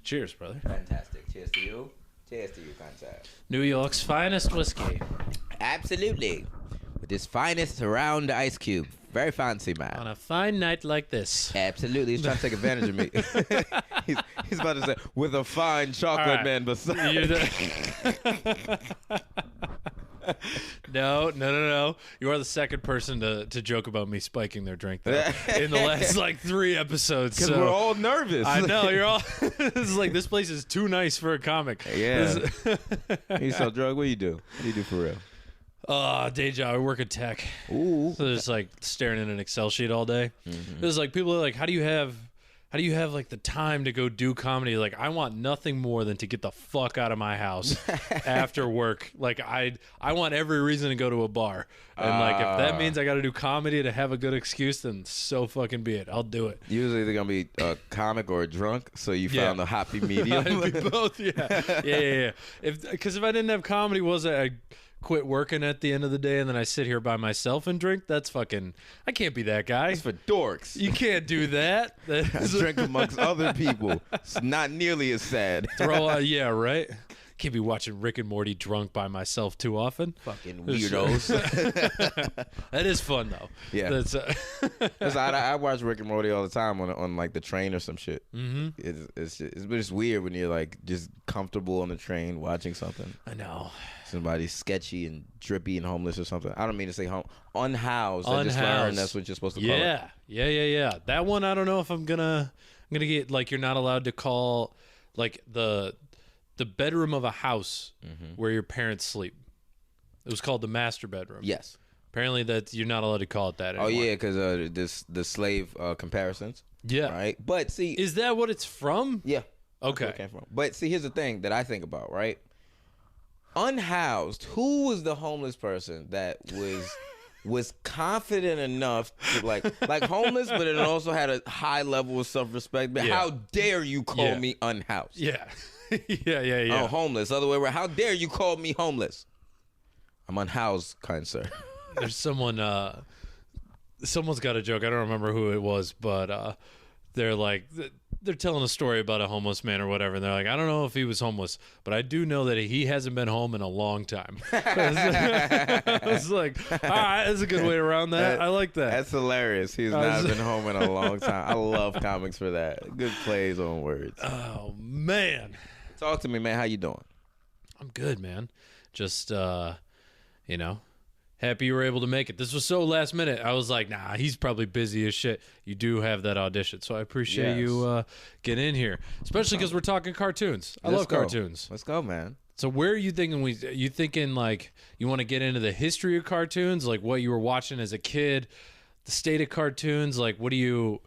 Cheers, brother. Fantastic. Cheers to you. Cheers to you, Contact. New York's finest whiskey. Absolutely. With his finest round ice cube. Very fancy, man. On a fine night like this. Absolutely. He's trying to take advantage of me. he's about to say, with a fine chocolate All right. man beside. No. You are the second person to joke about me spiking their drink, though, in the last, 3 episodes. Because so. we're all nervous. I know, you're all... It's like, this place is too nice for a comic. Yeah. You sell drug? What do you do? What do you do for real? Day job. I work at tech. Ooh. So just staring at an Excel sheet all day. Mm-hmm. There's people are like, how do you have the time to go do comedy? Like, I want nothing more than to get the fuck out of my house after work. Like, I want every reason to go to a bar. And if that means I got to do comedy to have a good excuse, then so fucking be it. I'll do it. Usually they're going to be a comic or a drunk, so you found the happy medium. I'd be both, yeah. Because if I didn't have comedy, I quit working at the end of the day and then I sit here by myself and drink, that's fucking... I can't be that guy. It's for dorks. You can't do that. I drink amongst other people. It's not nearly as sad. Yeah, right? Can't be watching Rick and Morty drunk by myself too often. Fucking weirdos. That is fun, though. Yeah. That's, I watch Rick and Morty all the time on the train or some shit. Mm-hmm. It's just weird when you're just comfortable on the train watching something. I know. Somebody sketchy and drippy and homeless or something. I don't mean to say unhoused. I just learned that's what you're supposed to call it. Yeah. That one, I don't know if I'm gonna get you're not allowed to call the bedroom of a house where your parents sleep. It was called the master bedroom. Yes. Apparently that you're not allowed to call it that anymore. Oh yeah, because the slave comparisons. Yeah. Right. But see, is that what it's from? Yeah. Okay. That's where it came from. But see, here's the thing that I think about. Right. Unhoused. Who was the homeless person that was confident enough to like homeless, but it also had a high level of self-respect? But how dare you call me unhoused? Yeah. Yeah. I'm homeless. Other way around. How dare you call me homeless? I'm unhoused, kind sir. There's someone's got a joke. I don't remember who it was, but they're telling a story about a homeless man or whatever, and they're like, I don't know if he was homeless, but I do know that he hasn't been home in a long time. It's like, all right, that's a good way around that. I like that. That's hilarious. He's not been home in a long time. I love comics for that. Good plays on words. Oh, man. Talk to me, man. How you doing? I'm good, man. Just, happy you were able to make it. This was so last minute. I was like, nah, he's probably busy as shit. You do have that audition, so I appreciate you getting in here, especially because we're talking cartoons. I love cartoons. Let's go, man. So where are you thinking? You thinking you want to get into the history of cartoons, like what you were watching as a kid, the state of cartoons? Like, what are you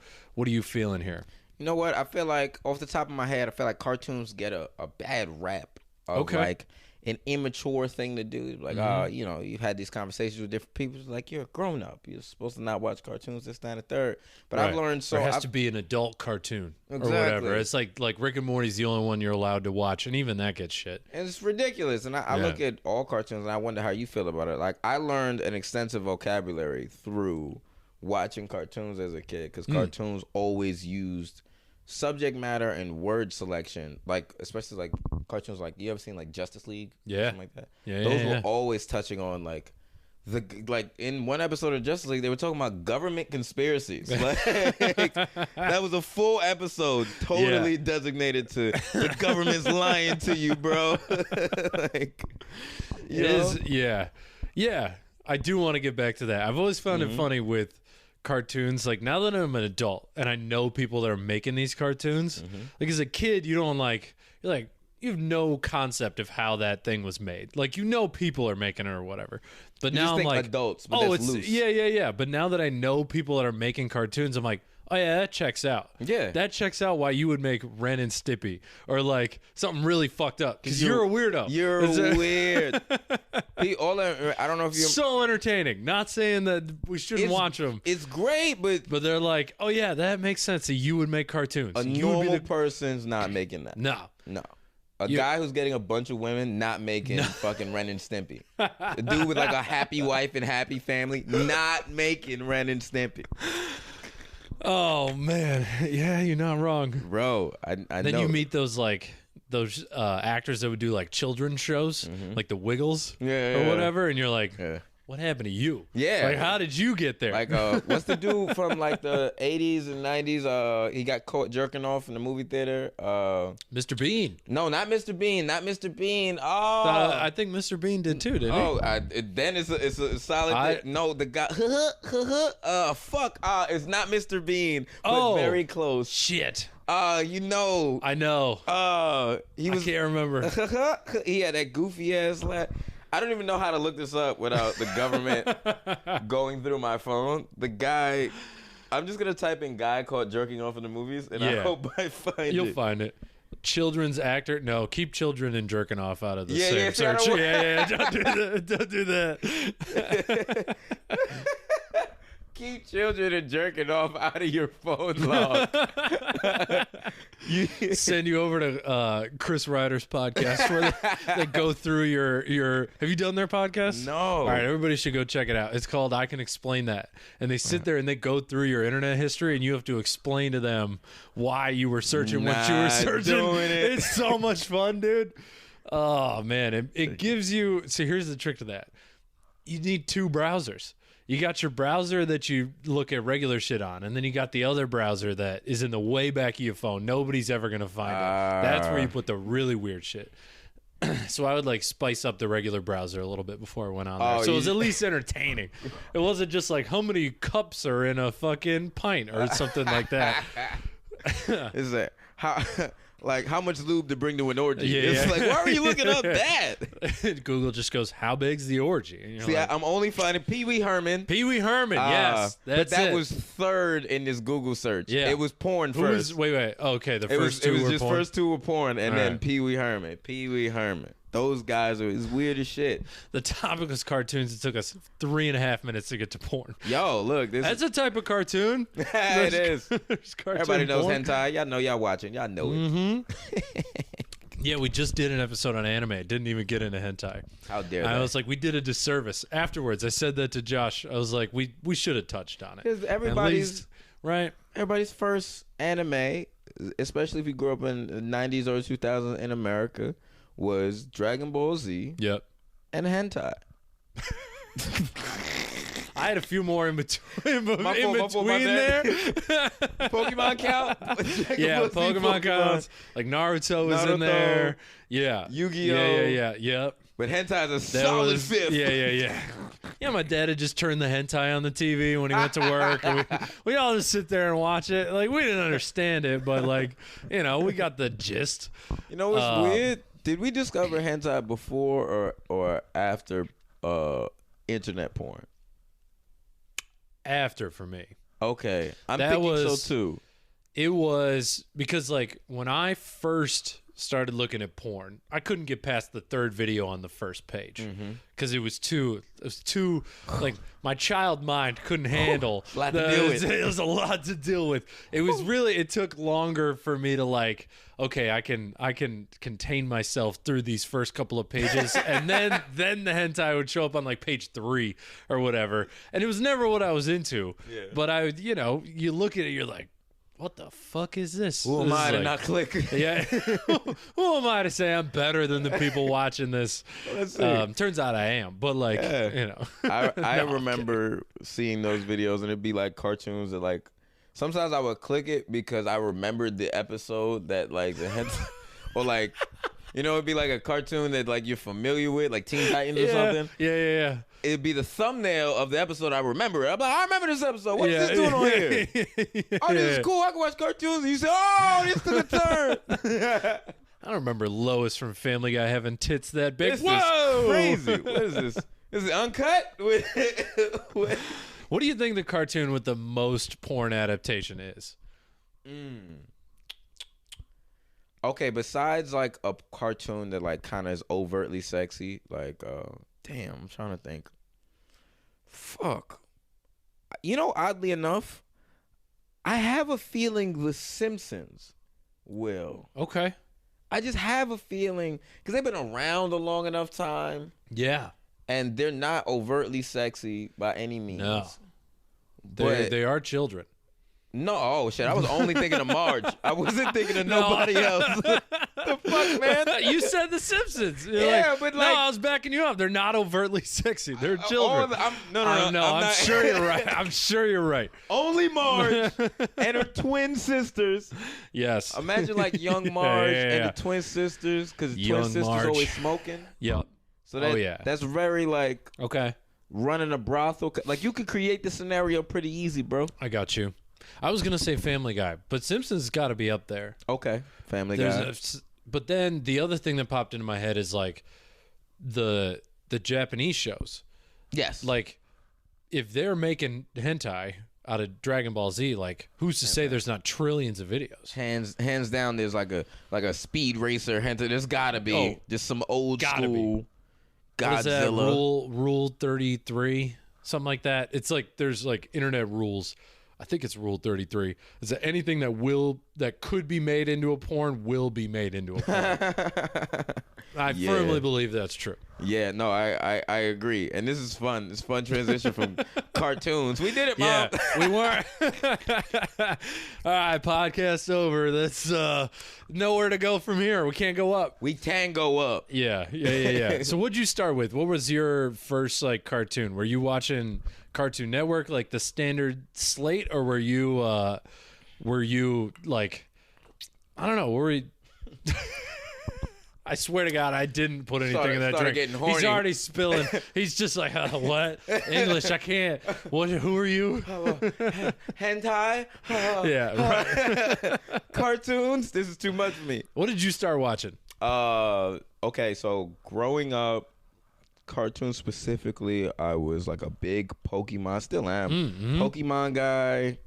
feeling here? You know what? I feel like off the top of my head, I feel like cartoons get a bad rap of an immature thing to do. Like, you've had these conversations with different people. It's like, you're a grown up. You're supposed to not watch cartoons, this, that, and the third. But I've learned there has to be an adult cartoon or whatever. It's like Rick and Morty's the only one you're allowed to watch, and even that gets shit. And it's ridiculous. And I look at all cartoons, and I wonder how you feel about it. Like, I learned an extensive vocabulary through watching cartoons as a kid, because cartoons always used subject matter and word selection, especially cartoons you ever seen Justice League? Something like that. Those were always touching on in one episode of Justice League, they were talking about government conspiracies. That was a full episode totally designated to the government's lying to you, bro. I do want to get back to that. I've always found it funny with cartoons. Now that I'm an adult and I know people that are making these cartoons, as a kid, you don't you have no concept of how that thing was made. People are making it or whatever. But now I'm adults, but that's loose. Yeah. But now that I know people that are making cartoons, I'm like, oh yeah, that checks out. Yeah. That checks out why you would make Ren and Stimpy or something really fucked up. Because you're a weirdo. You're weird. I don't know if you're... So entertaining. Not saying that we shouldn't watch them. It's great, but... But they're like, oh yeah, that makes sense. So you would make cartoons. A normal person's not making that. No. A guy who's getting a bunch of women, not making fucking Ren and Stimpy. A dude with a happy wife and happy family, not making Ren and Stimpy. Oh man, yeah, you're not wrong, bro. I then know. you meet those actors that would do like children's shows, like the Wiggles or whatever, and you're like, what happened to you? Yeah. Like, how did you get there? Like, what's the dude from like the 80s and 90s? He got caught jerking off in the movie theater. Mr. Bean. No, not Mr. Bean. Not Mr. Bean. Oh, I think Mr. Bean did too, didn't he? Oh, then it's a solid thing. No, the guy. Fuck. It's not Mr. Bean, but very close. Shit. You know. I know. He was. I can't remember. He had that goofy ass laugh. I don't even know how to look this up without the government going through my phone. The guy, I'm just gonna type in guy caught jerking off in the movies, and I hope I find it. You'll find it. Children's actor? No, keep children and jerking off out of the same search. Yeah, don't do that. Don't do that. Keep children and jerking off out of your phone log. Send you over to Chris Ryder's podcast where they go through your. Have you done their podcast? No. All right, everybody should go check it out. It's called I Can Explain That, and they sit there and they go through your internet history, and you have to explain to them why you were searching what you were searching. It's so much fun, dude. Oh man, it gives you. So here's the trick to that. You need two browsers. You got your browser that you look at regular shit on, and then you got the other browser that is in the way back of your phone. Nobody's ever going to find it. That's where you put the really weird shit. So I would like spice up the regular browser a little bit before I went on there. So it was at least entertaining. It wasn't just like how many cups are in a fucking pint or something like that. Is that how much lube to bring to an orgy? It's like, why are you looking up that? Google just goes, how big's the orgy? And See, like, I'm only finding Pee Wee Herman. Pee Wee Herman, yes. But that was third in this Google search. Yeah. It was porn first. Wait. Okay, the first two were porn. It was just first two were porn, and then Pee Wee Herman. Pee Wee Herman. Those guys is weird as shit. The topic was cartoons. It took us 3.5 minutes to get to porn. Yo, look. That's a type of cartoon. It is. Everybody knows porn. hentai. Y'all know y'all watching. Y'all know it. Yeah, we just did an episode on anime. Didn't even get into hentai. How dare I was like, we did a disservice. Afterwards, I said that to Josh. I was like, we should have touched on it. Because everybody's first anime, especially if you grew up in the 90s or 2000s in America, was Dragon Ball Z. Yep. And hentai. I had a few more in between there. Pokemon count? Yeah, Pokemon counts. Like Naruto was in there. Yeah. Yu-Gi-Oh. Yeah. Yep. But hentai is a solid fifth. Yeah. Yeah, my dad had just turned the hentai on the TV when he went to work. And we all just sit there and watch it. Like, we didn't understand it, but like, we got the gist. You know what's weird? Did we discover hentai before or after internet porn? After, for me. Okay. I'm thinking so too. It was because like when I first started looking at porn, I couldn't get past the third video on the first page because it was too like my child mind couldn't handle. It was a lot to deal with. It was really, it took longer for me to like, okay, I can contain myself through these first couple of pages, and then the hentai would show up on like page 3 or whatever, and it was never what I was into. Yeah. But I would, you look at it, you're like, what the fuck is this? Who am I to not click? Yeah. Who am I to say I'm better than the people watching this? Turns out I am, but like, I remember seeing those videos, and it'd be like cartoons that like, sometimes I would click it because I remembered the episode that like the head, or like, it'd be like a cartoon that like you're familiar with, like Teen Titans or something. Yeah. It'd be the thumbnail of the episode I remember. I'm like, I remember this episode. What's this doing on here? Oh, this is cool. I can watch cartoons. And you say, oh, this took a turn. I don't remember Lois from Family Guy having tits that big. This is crazy. What is this? Is it uncut? What do you think the cartoon with the most porn adaptation is? Okay, besides like a cartoon that like kind of is overtly sexy, like damn, I'm trying to think. Fuck. Oddly enough, I have a feeling The Simpsons will. Okay. I just have a feeling because they've been around a long enough time. Yeah. And they're not overtly sexy by any means. No. They are children. No, oh shit! I was only thinking of Marge. I wasn't thinking of nobody else. The fuck, man? You said The Simpsons. You're but no, I was backing you up. They're not overtly sexy. They're children. No. I'm sure you're right. I'm sure you're right. Only Marge and her twin sisters. Yes. Imagine like young Marge and the twin sisters, because twin sisters Marge. always smoking. Yep. So that's very like okay. Running a brothel. Like you could create the scenario pretty easy, bro. I got you. I was gonna say Family Guy, but Simpsons got to be up there. Okay, Family Guy. But then the other thing that popped into my head is like the Japanese shows. Yes. Like if they're making hentai out of Dragon Ball Z, like who's to say there's not trillions of videos? Hands down, there's like a speed racer hentai. There's gotta be just some old school Godzilla. What is that? Rule 33, something like that. It's like there's like internet rules. I think it's Rule 33. Is that anything that could be made into a porn will be made into a porn? I firmly believe that's true. Yeah, no, I agree. And this is fun. It's fun transition from cartoons. We did it, Mom. Yeah, we were. All right, podcast over. That's nowhere to go from here. We can't go up. We can go up. Yeah. So what'd you start with? What was your first like cartoon? Were you watching Cartoon Network, like the standard slate, or were you like, I don't know, were you I swear to God, I didn't put anything in that drink. He's already spilling. He's just like, what? English, I can't. What? Who are you? Hentai? Yeah, right. Cartoons? This is too much for me. What did you start watching? Okay, so growing up, cartoons specifically, I was like a big Pokemon, still am. Pokemon guy.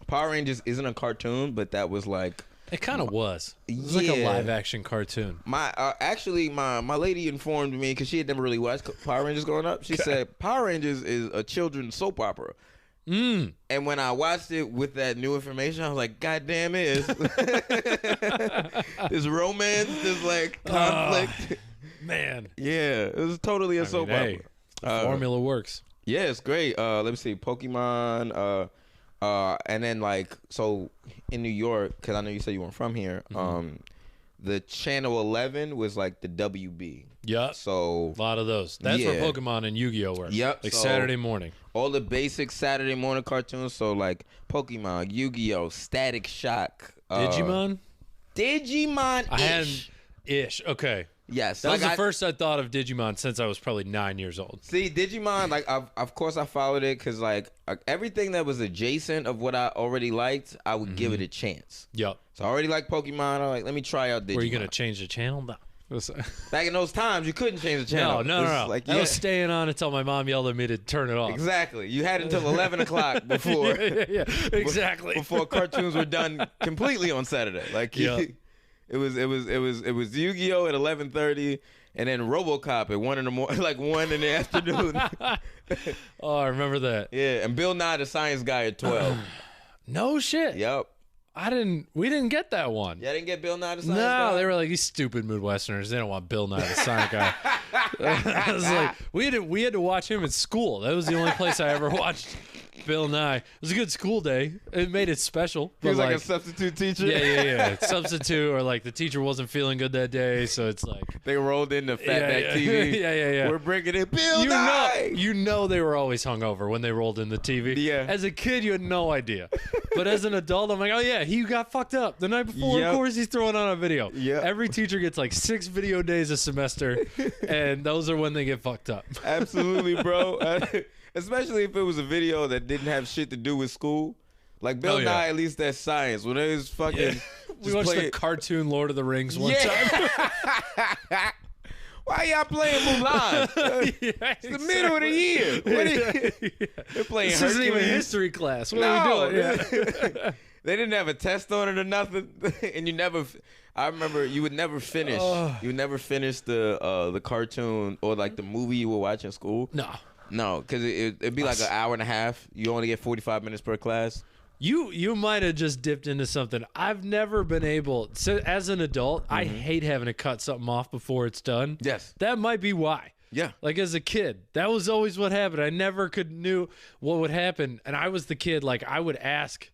Power Rangers isn't a cartoon, but that was like... It kind of was. It was like a live action cartoon. My lady informed me, because she had never really watched Power Rangers growing up. She said Power Rangers is a children's soap opera. And when I watched it with that new information, I was like, God damn it. There's romance, there's like conflict. Man. Yeah, it was totally a soap opera. Hey, the formula works. Yeah, it's great. Let me see. Pokemon, and then like, so in New York, because I know you said you weren't from here, the Channel 11 was like the WB. Yep. So a lot of those. That's where Pokemon and Yu-Gi-Oh were. Yep. Like so Saturday morning. All the basic Saturday morning cartoons. So like Pokemon, Yu-Gi-Oh, Static Shock, Digimon. I had ish. Okay. Yes, that was the first I thought of Digimon since I was probably 9 years old. See, Digimon, like, of course I followed it because, like, everything that was adjacent of what I already liked, I would give it a chance. Yep. So I already liked Pokemon. I'm like, let me try out Digimon. Were you going to change the channel? No. Back in those times, you couldn't change the channel. No. Like, I was staying on until my mom yelled at me to turn it off. Exactly. You had until 11 o'clock before. yeah, exactly. Before cartoons were done completely on Saturday. Like, it was Yu-Gi-Oh at 11:30. And then RoboCop at 1 in the morning, like 1 in the afternoon. Oh, I remember that. Yeah, and Bill Nye the Science Guy at 12. No shit. Yep. We didn't get that one. Yeah, didn't get Bill Nye the Science Guy? No, they were like, these stupid Midwesterners, they don't want Bill Nye the Science Guy. I was like, we had to watch him at school. That was the only place I ever watched Bill Nye. It was a good school day. It made it special. He was like a substitute teacher? Yeah. Substitute, or like the teacher wasn't feeling good that day, so it's like... They rolled in the Fatback TV. Yeah. We're bringing in Bill Nye! You know they were always hungover when they rolled in the TV. Yeah. As a kid, you had no idea. But as an adult, I'm like, oh yeah, he got fucked up the night before. Of course he's throwing on a video. Yep. Every teacher gets like 6 video days a semester, and those are when they get fucked up. Absolutely, bro. Especially if it was a video that didn't have shit to do with school. Like Bill Nye, at least that's science. When it was fucking... We watched the cartoon Lord of the Rings one time. Why y'all playing Mulan? It's the middle of the year. They're playing This Hercules. isn't even history class. What are we doing? They didn't have a test on it or nothing. And you never... I remember you would never finish. You would never finish the cartoon or like the movie you were watching in school. No, because it'd be like an hour and a half. You only get 45 minutes per class. You might have just dipped into something. I've never been able... So as an adult, I hate having to cut something off before it's done. Yes. That might be why. Yeah. Like as a kid, that was always what happened. I never knew what would happen. And I was the kid, like I would ask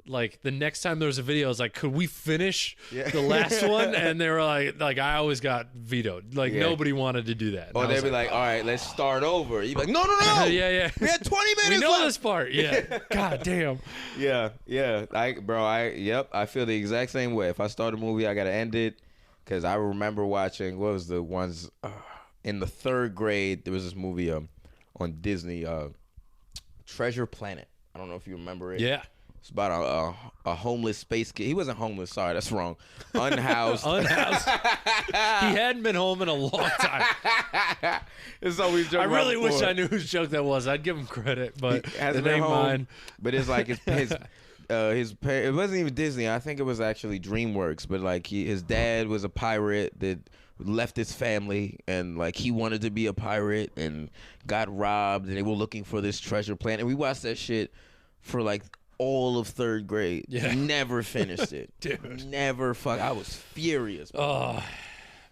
like the next time there was a video, I was like, could we finish Yeah. the last one? And they were like I always got vetoed. Like Yeah. nobody wanted to do that. Or And I they'd was be like, all right, let's start over. You'd be like, no. yeah. We had 20 minutes We know left. this part. Yeah. God damn. Yeah. I feel the exact same way. If I start a movie, I got to end it. Because I remember watching, what was the ones, in the 3rd grade, there was this movie on Disney, Treasure Planet. I don't know if you remember it. Yeah. It's about a homeless space kid. He wasn't homeless. Sorry, that's wrong. Unhoused. Unhoused. He hadn't been home in a long time. It's always joke I really about wish before. I knew whose joke that was. I'd give him credit, but He hasn't it been ain't home, mine. But it's like it wasn't even Disney. I think it was actually DreamWorks. But like his dad was a pirate that left his family, and like he wanted to be a pirate and got robbed, and they were looking for this treasure planet. And we watched that shit for like all of 3rd grade. Yeah. Never finished it. Dude. Never I was furious. Oh,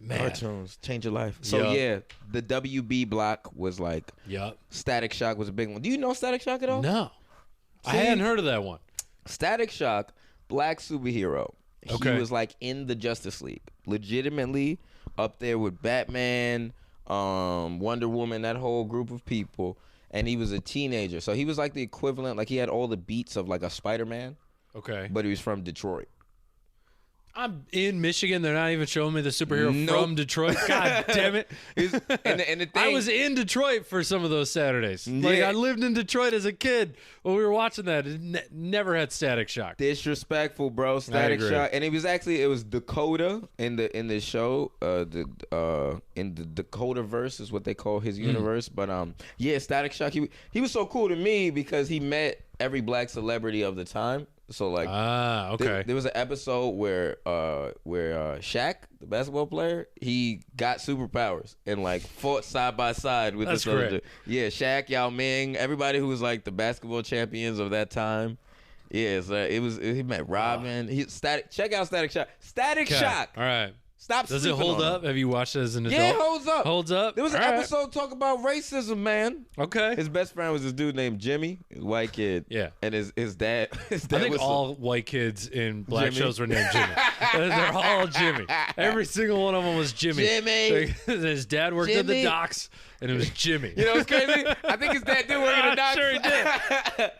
man. Cartoons change your life. So Yup. yeah, the WB block was like Yup. Static Shock was a big one. Do you know Static Shock at all? No. I See? hadn't heard of that one. Static Shock, black superhero. Okay. He was like in the Justice League, legitimately up there with Batman, Wonder Woman, that whole group of people. And he was a teenager, so he was like the equivalent. Like he had all the beats of like a Spider-Man, Okay. but he was from Detroit. I'm in Michigan. They're not even showing me the superhero Nope. from Detroit. God damn it. And the thing, I was in Detroit for some of those Saturdays. Like Yeah. I lived in Detroit as a kid when we were watching that. It never had Static Shock. disrespectful, bro. Static agree. Shock, and it was Dakota in the show. In the Dakota verse is what they call his universe. But yeah, Static Shock. He was so cool to me because he met every black celebrity of the time. So like, Okay. there was an episode where Shaq, the basketball player, he got superpowers and like fought side by side with That's this other great. dude. Yeah, Shaq, Yao Ming, everybody who was like the basketball champions of that time. Yeah, so he met Robin. Check out Static Shock. Static Okay. Shock. All right. Stop. Does it sleeping hold on up? him. Have you watched it as an adult? Yeah, it holds up. Holds up? There was an All right. episode talk about racism, man. Okay. His best friend was this dude named Jimmy, a white kid. Yeah. And his dad. His dad I think was all white kids in black Jimmy. shows were named Jimmy. They're all Jimmy. Every single one of them was Jimmy. Jimmy. His dad worked at the Jimmy. docks, and it was Jimmy. You know what's crazy? I think his dad did work at the docks. Sure he did.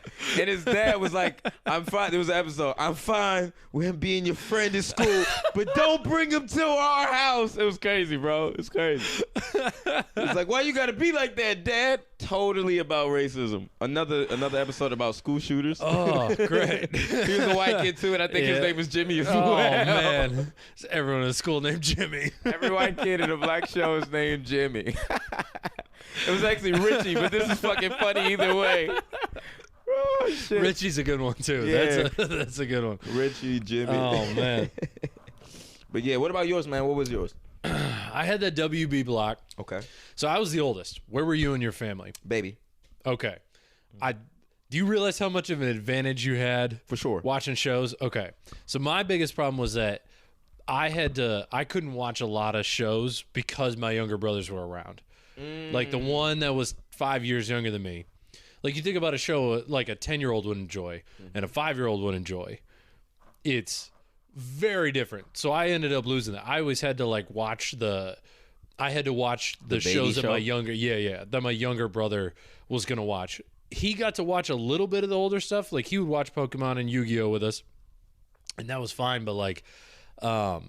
And his dad was like, I'm fine. There was an episode. I'm fine with him being your friend in school, but don't bring him to our house. It was crazy, bro. It's crazy. It's like, why you gotta be like that, Dad? Totally about racism. Another episode about school shooters. Oh, great. He was a white kid too, and I think his Yeah. name was Jimmy as Oh, well. man. It's everyone in school named Jimmy. Every white kid in a black show is named Jimmy. It was actually Richie, but this is fucking funny either way. Oh, shit. Richie's a good one, too. Yeah. That's a good one. Richie, Jimmy. Oh, man. But yeah, what about yours, man? What was yours? I had that WB block. Okay. So I was the oldest. Where were you and your family? Baby. Okay. Do you realize how much of an advantage you had For sure. watching shows? Okay. So my biggest problem was that I couldn't watch a lot of shows because my younger brothers were around. Like the one that was 5 years younger than me. Like you think about a show like a 10-year-old would enjoy and a 5-year-old would enjoy. It's very different. So I ended up losing that. I always had to like watch the baby shows that show? that my younger brother was going to watch. He got to watch a little bit of the older stuff. Like he would watch Pokemon and Yu-Gi-Oh with us. And that was fine, but like I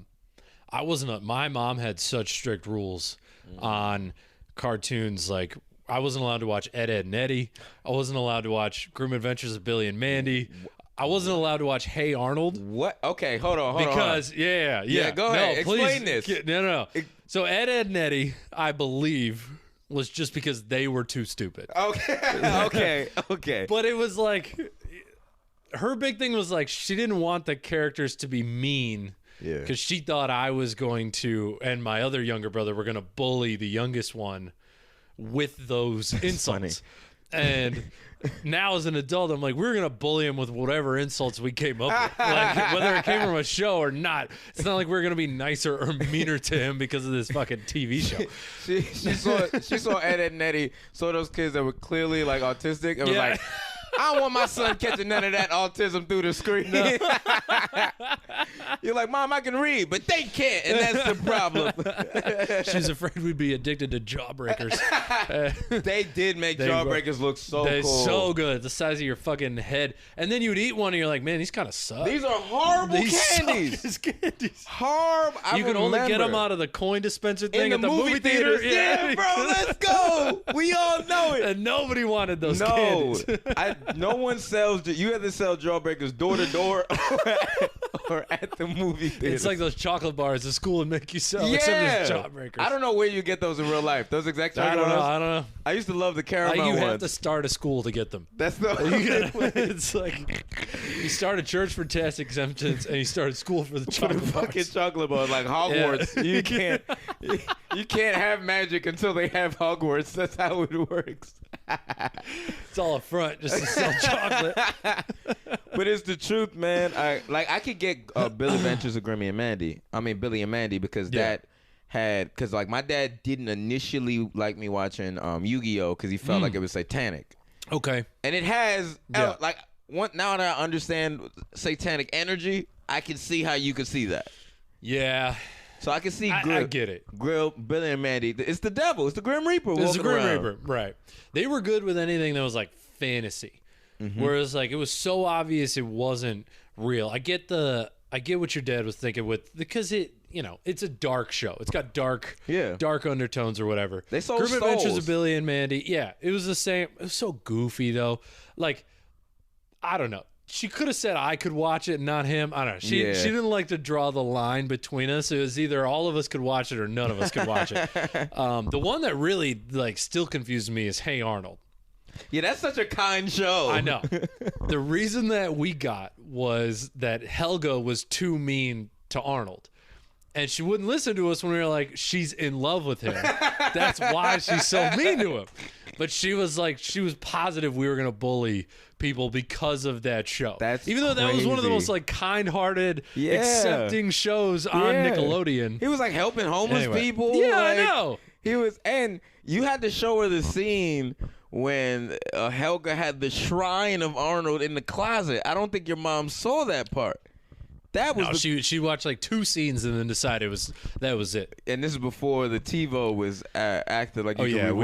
wasn't my mom had such strict rules on cartoons. Like I wasn't allowed to watch Ed, Edd and Eddy. I wasn't allowed to watch Grim Adventures of Billy and Mandy. I wasn't allowed to watch Hey Arnold. What? Okay, hold on. Because yeah. go ahead. No, Explain please. this. No. So Ed, Edd and Eddy, I believe, was just because they were too stupid. Okay. But it was like her big thing was like she didn't want the characters to be mean. Yeah. Because she thought I was going to, and my other younger brother were going to bully the youngest one with those insults. And now as an adult, I'm like, we're going to bully him with whatever insults we came up with. Like, whether it came from a show or not. It's not like we're going to be nicer or meaner to him because of this fucking TV show. She saw Ed, Edd and Eddy, saw those kids that were clearly like autistic and was Yeah. like, I don't want my son catching none of that autism through the screen. No. You're like, Mom, I can read, but they can't, and that's the problem. She's afraid we'd be addicted to Jawbreakers. They did make Jawbreakers look so cool. So good. The size of your fucking head. And then you'd eat one and you're like, man, these kind of suck. These are horrible candies. These candies. Horrible. You can only get them out of the coin dispenser thing at the movie theater. Yeah, bro, let's go. We all know it. And nobody wanted those candies. No one sells. You have to sell Jawbreakers door to door or at the movie theater. It's like those chocolate bars the school would make you sell. Except it's Jawbreakers. I don't know where you get those in real life. Those exact chocolate bars. I don't know. I used to love the caramel You ones. have to start a school to get them. That's the it's like you start a church for tax exemptions and you start a school for the chocolate bars. Fucking chocolate bars like Hogwarts. Yeah. You can't have magic until they have Hogwarts. That's how it works. It's all up front just to sell chocolate. But it's the truth, man. I could get Billy Ventures or Billy and Mandy because because like my dad didn't initially like me watching Yu-Gi-Oh because he felt like it was satanic. Okay. And it has now that I understand satanic energy, I can see how you could see that. Yeah. So I can see I get it. Billy and Mandy. It's the devil. It's the Grim Reaper. It's the Grim Reaper, right. They were good with anything that was like fantasy. Mm-hmm. Whereas like it was so obvious it wasn't real. I get what your dad was thinking because it's a dark show. It's got dark undertones or whatever. They sold Grim souls. Adventures of Billy and Mandy. Yeah, it was the same. It was so goofy though. Like, I don't know. She could have said I could watch it and not him. I don't know. She didn't like to draw the line between us. It was either all of us could watch it or none of us could watch it. The one that really like still confused me is Hey Arnold. Yeah, that's such a kind show. I know. The reason that we got was that Helga was too mean to Arnold. And she wouldn't listen to us when we were like, she's in love with him. That's why she's so mean to him. But she was positive we were going to bully people because of that show. Even though that was one of the most like kind-hearted, accepting shows on Nickelodeon. He was like helping homeless people. Yeah, like, I know. He was, and you had to show her the scene when Helga had the shrine of Arnold in the closet. I don't think your mom saw that part. That was she watched like 2 scenes and then decided that was it. And this is before the TiVo was acted like. We had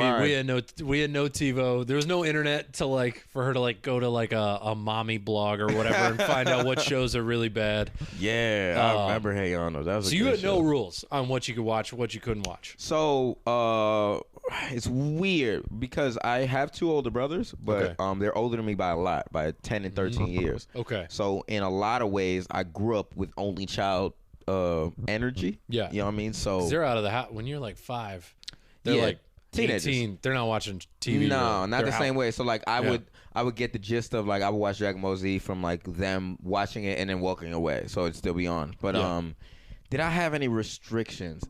no TiVo. There was no internet to for her to go to a mommy blog or whatever and find out what shows are really bad. Yeah, I remember Hey Arnold. That was so you had no rules on what you could watch, what you couldn't watch. So it's weird because I have 2 older brothers, but they're older than me by a lot, by 10 and 13 years. Okay. So in a lot of ways, I grew up with only child energy. Yeah. You know what I mean? So they're out of the house when you're like 5. They're like teenagers. 18. They're not watching TV. No, not the same way. So I would get the gist of I would watch Dragon Ball Z from them watching it and then walking away, so it'd still be on. But did I have any restrictions?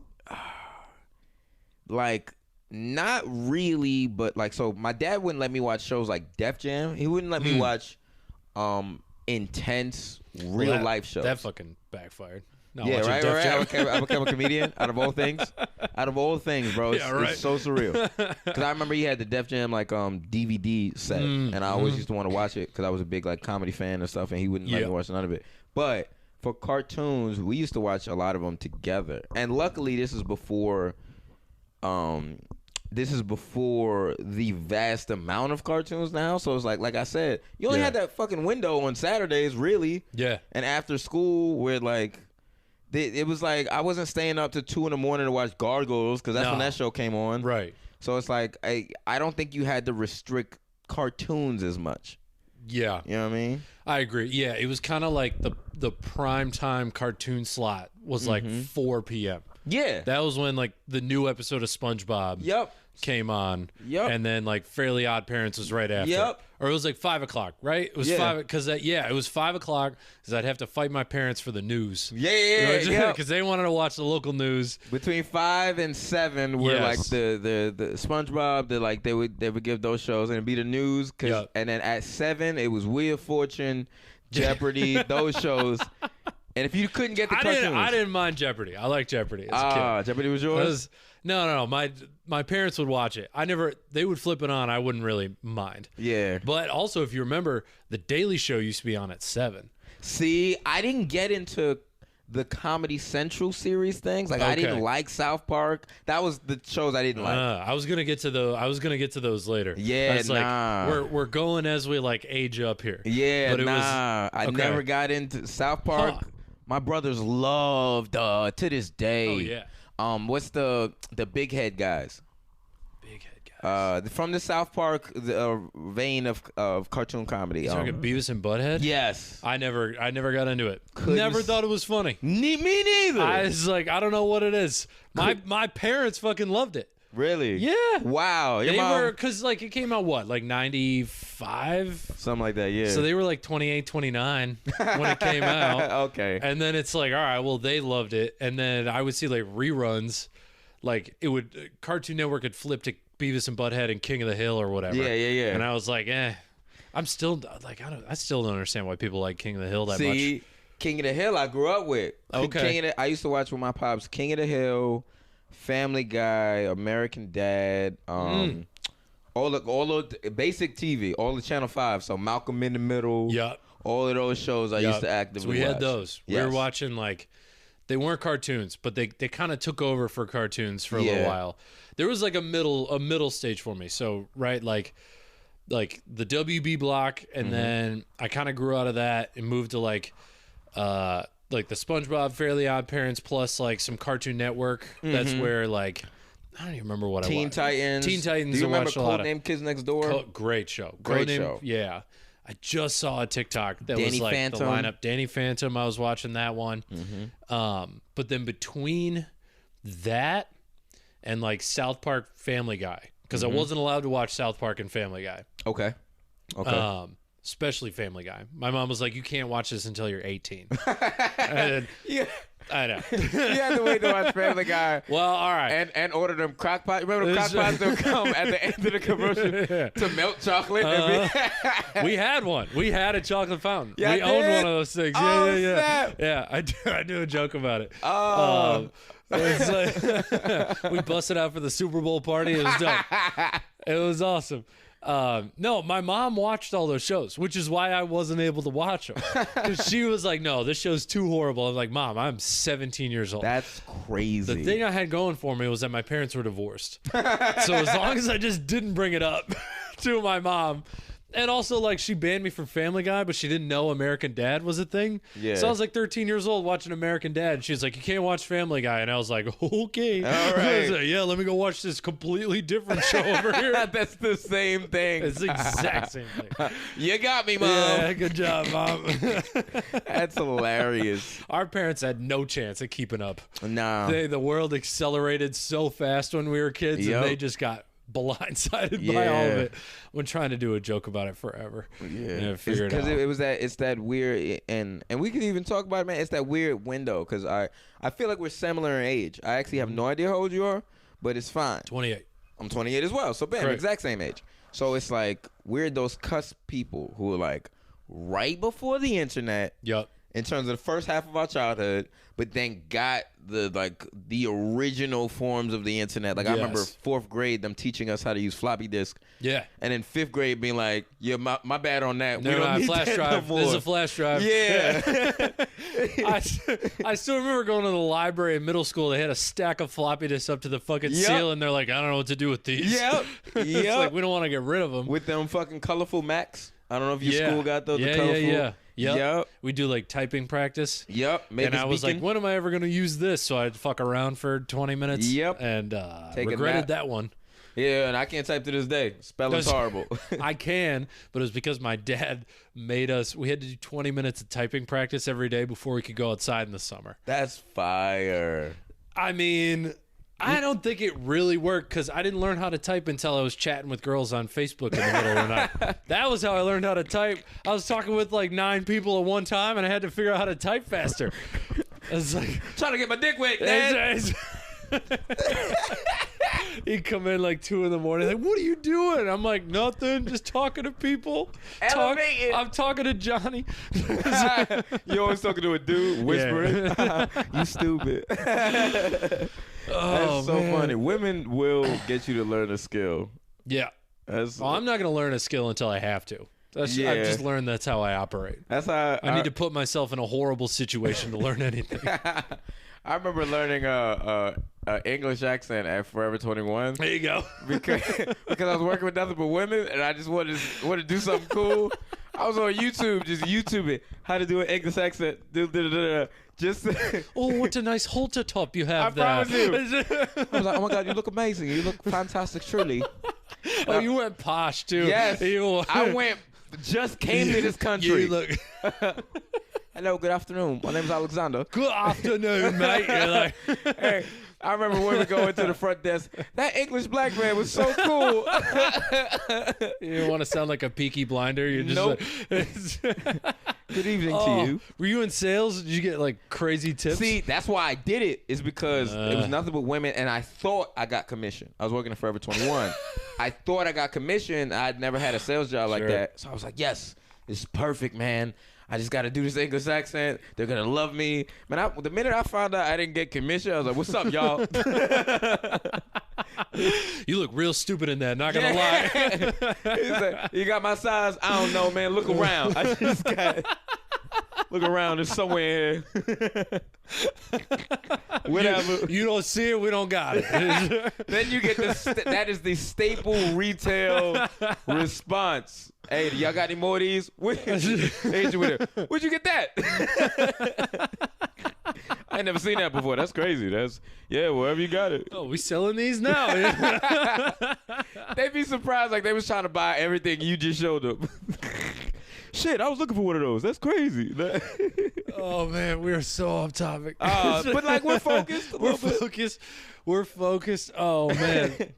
Not really, but so my dad wouldn't let me watch shows like Def Jam. He wouldn't let me watch intense real life shows. That fucking backfired. Yeah, right. I became a comedian out of all things. Out of all things, bro. It's so surreal. Because I remember he had the Def Jam DVD set, and I always used to want to watch it because I was a big comedy fan and stuff, and he wouldn't let me watch none of it. But for cartoons, we used to watch a lot of them together, and luckily this is before. This is before the vast amount of cartoons now. So it's like I said, you only had that fucking window on Saturdays, really. Yeah. And after school, where it was I wasn't staying up to 2 a.m. to watch Gargoyles because that's when that show came on. Right. So it's I don't think you had to restrict cartoons as much. Yeah. You know what I mean? I agree. Yeah, it was kind of like the prime time cartoon slot was 4 p.m. Yeah. That was when the new episode of SpongeBob came on. Yep. And then Fairly Odd Parents was right after. Yep. Or it was 5 o'clock, right? It was 5 because it was 5 o'clock because I'd have to fight my parents for the news. Yeah. Because they wanted to watch the local news. Between 5 and 7 were the SpongeBob. They would give those shows and it'd be the news. And then at 7 it was Wheel of Fortune, Jeopardy, those shows. And if you couldn't get the cartoons, I didn't mind Jeopardy. I like Jeopardy as a kid. Jeopardy was yours? No. My parents would watch it. They would flip it on. I wouldn't really mind. Yeah. But also, if you remember, The Daily Show used to be on at 7. See, I didn't get into the Comedy Central series things. Like, I didn't like South Park. That was the shows I didn't like. I was gonna get to those later. Yeah, like, we're going as we like age up here. Yeah, but I never got into South Park. Huh. My brothers loved to this day. Oh yeah. What's the big head guys? From the South Park vein of cartoon comedy. You talking Beavis and Butthead? Yes. I never got into it. Never thought it was funny. Me neither. I was like, I don't know what it is. My parents fucking loved it. Really? Yeah. Wow. They were, because like it came out what, like 95? Something like that, yeah. So they were like 28, 29 when it came out. Okay. And then it's like, all right, well, they loved it. And then I would see like reruns. Like it would, Cartoon Network had flipped to Beavis and Butthead and King of the Hill or whatever. Yeah. And I was like, I'm still like, I still don't understand why people like King of the Hill that much. King of the Hill I grew up with. Okay. I used to watch with my pops King of the Hill, Family Guy, American Dad, all the basic TV, all the Channel 5. So Malcolm in the Middle. Yep. All of those shows I used to actively watch. So we had those. Yes. We were watching like, they weren't cartoons, but they kind of took over for cartoons for a little while. There was like a middle stage for me. So right, like the WB block, and then I kind of grew out of that and moved to like the SpongeBob, Fairly Odd Parents, plus like some Cartoon Network. That's where like I don't even remember what Teen I watched. Titans. Teen Titans. Do you remember Codename Kids Next Door? Great show. Great show. Yeah. I just saw a TikTok that Danny was like Phantom. the lineup. Danny Phantom. I was watching that one. But then between that and like South Park, Family Guy, because I wasn't allowed to watch South Park and Family Guy. Okay. Especially Family Guy. My mom was like, "You can't watch this until you're 18." And Yeah. I know. You had to wait to watch Family Guy. Well, all right. And order them crock pots. Remember the crock pots that would come at the end of the commercial to melt chocolate? We had one. We had a chocolate fountain. Yeah, we owned one of those things. Yeah. Snap. Yeah, I do a joke about it. It's like, we busted out for the Super Bowl party. It was dope. It was awesome. No, my mom watched all those shows, which is why I wasn't able to watch them. Because she was like, no, this show's too horrible. I'm like, Mom, I'm 17 years old. That's crazy. The thing I had going for me was that my parents were divorced. So as long as I just didn't bring it up to my mom. And also, like, she banned me from Family Guy, but she didn't know American Dad was a thing. Yeah. So I was like 13 years old watching American Dad. And she was like, you can't watch Family Guy. And I was like, okay. All I was right. like, yeah, let me go watch this completely different show over here. That's the same thing. It's the exact same thing. You got me, Mom. Yeah, good job, Mom. That's hilarious. Our parents had no chance of keeping up. Nah. The world accelerated so fast when we were kids, and they just got blindsided by all of it when trying to do a joke about it forever. Figure it out. Because it's that weird, and we can even talk about it, man. It's that weird window, because I feel like we're similar in age. I actually have no idea how old you are, but it's fine. 28. I'm 28 as well, so bam, Correct. exact same age. So it's like we're those cusp people who are like right before the internet. Yep. In terms of the first half of our childhood, but then got the original forms of the internet. Like I remember 4th grade, them teaching us how to use floppy disk. Yeah. And then 5th grade being like, yeah, my bad on that. No, we don't need flash that drive. no more. There's a flash drive. Yeah. I still remember going to the library in middle school. They had a stack of floppy disks up to the fucking ceiling. They're like, I don't know what to do with these. Yep. It's like, we don't want to get rid of them. With them fucking colorful Macs. I don't know if your school got those. Yeah, the colorful. yeah. Yep. We do like typing practice. Yep. And I was like, when am I ever going to use this? So I'd fuck around for 20 minutes. Yep. And regretted that one. Yeah, and I can't type to this day. Spelling's horrible. I can, but it was because my dad made us, we had to do 20 minutes of typing practice every day before we could go outside in the summer. That's fire. I mean, I don't think it really worked because I didn't learn how to type until I was chatting with girls on Facebook in the middle of the night. That was how I learned how to type. I was talking with like 9 people at one time, and I had to figure out how to type faster. I was like, trying to get my dick wet, Dad. He'd come in like 2 a.m. like, what are you doing? I'm like, nothing, just talking to people. I'm talking to Johnny. You always talking to a dude, whispering. Yeah. You stupid. That's so funny. Women will get you to learn a skill. Yeah. I'm not going to learn a skill until I have to. I've just learned that's how I operate. That's how I need to put myself in a horrible situation to learn anything. I remember learning a English accent at Forever 21. There you go. because I was working with nothing but women, and I just wanted to do something cool. I was on YouTube, just YouTubing how to do an English accent. Just oh, what a nice halter top you have there. I promise you. I was like, oh my God, you look amazing. You look fantastic, truly. Oh, you went posh too. Yes, I just came to this country. You look. Hello, good afternoon. My name is Alexander. Good afternoon, mate. You're like, hey, I remember when we go into the front desk. That English black man was so cool. You don't want to sound like a Peaky Blinder. You're just nope. Good evening to you. Were you in sales? Did you get like crazy tips? See, that's why I did it. Is because it was nothing but women, and I thought I got commission. I was working at Forever 21. I thought I got commission. I'd never had a sales job like that, so I was like, yes, this is perfect, man. I just got to do this English accent. They're going to love me. Man, the minute I found out I didn't get commission, I was like, what's up, y'all? You look real stupid in that, not going to lie. He's like, you got my size? I don't know, man. Look around. I just got look around. There's somewhere here. Whatever. You don't see it, we don't got it. Then you get that is the staple retail response. Hey, y'all got any more of these? Where'd you get that? I ain't never seen that before. That's crazy. Wherever you got it. Oh, we selling these now. They'd be surprised like they was trying to buy everything you just showed them. Shit, I was looking for one of those. That's crazy. Oh man, we are so off topic. But like we're focused. We're focused. Oh man.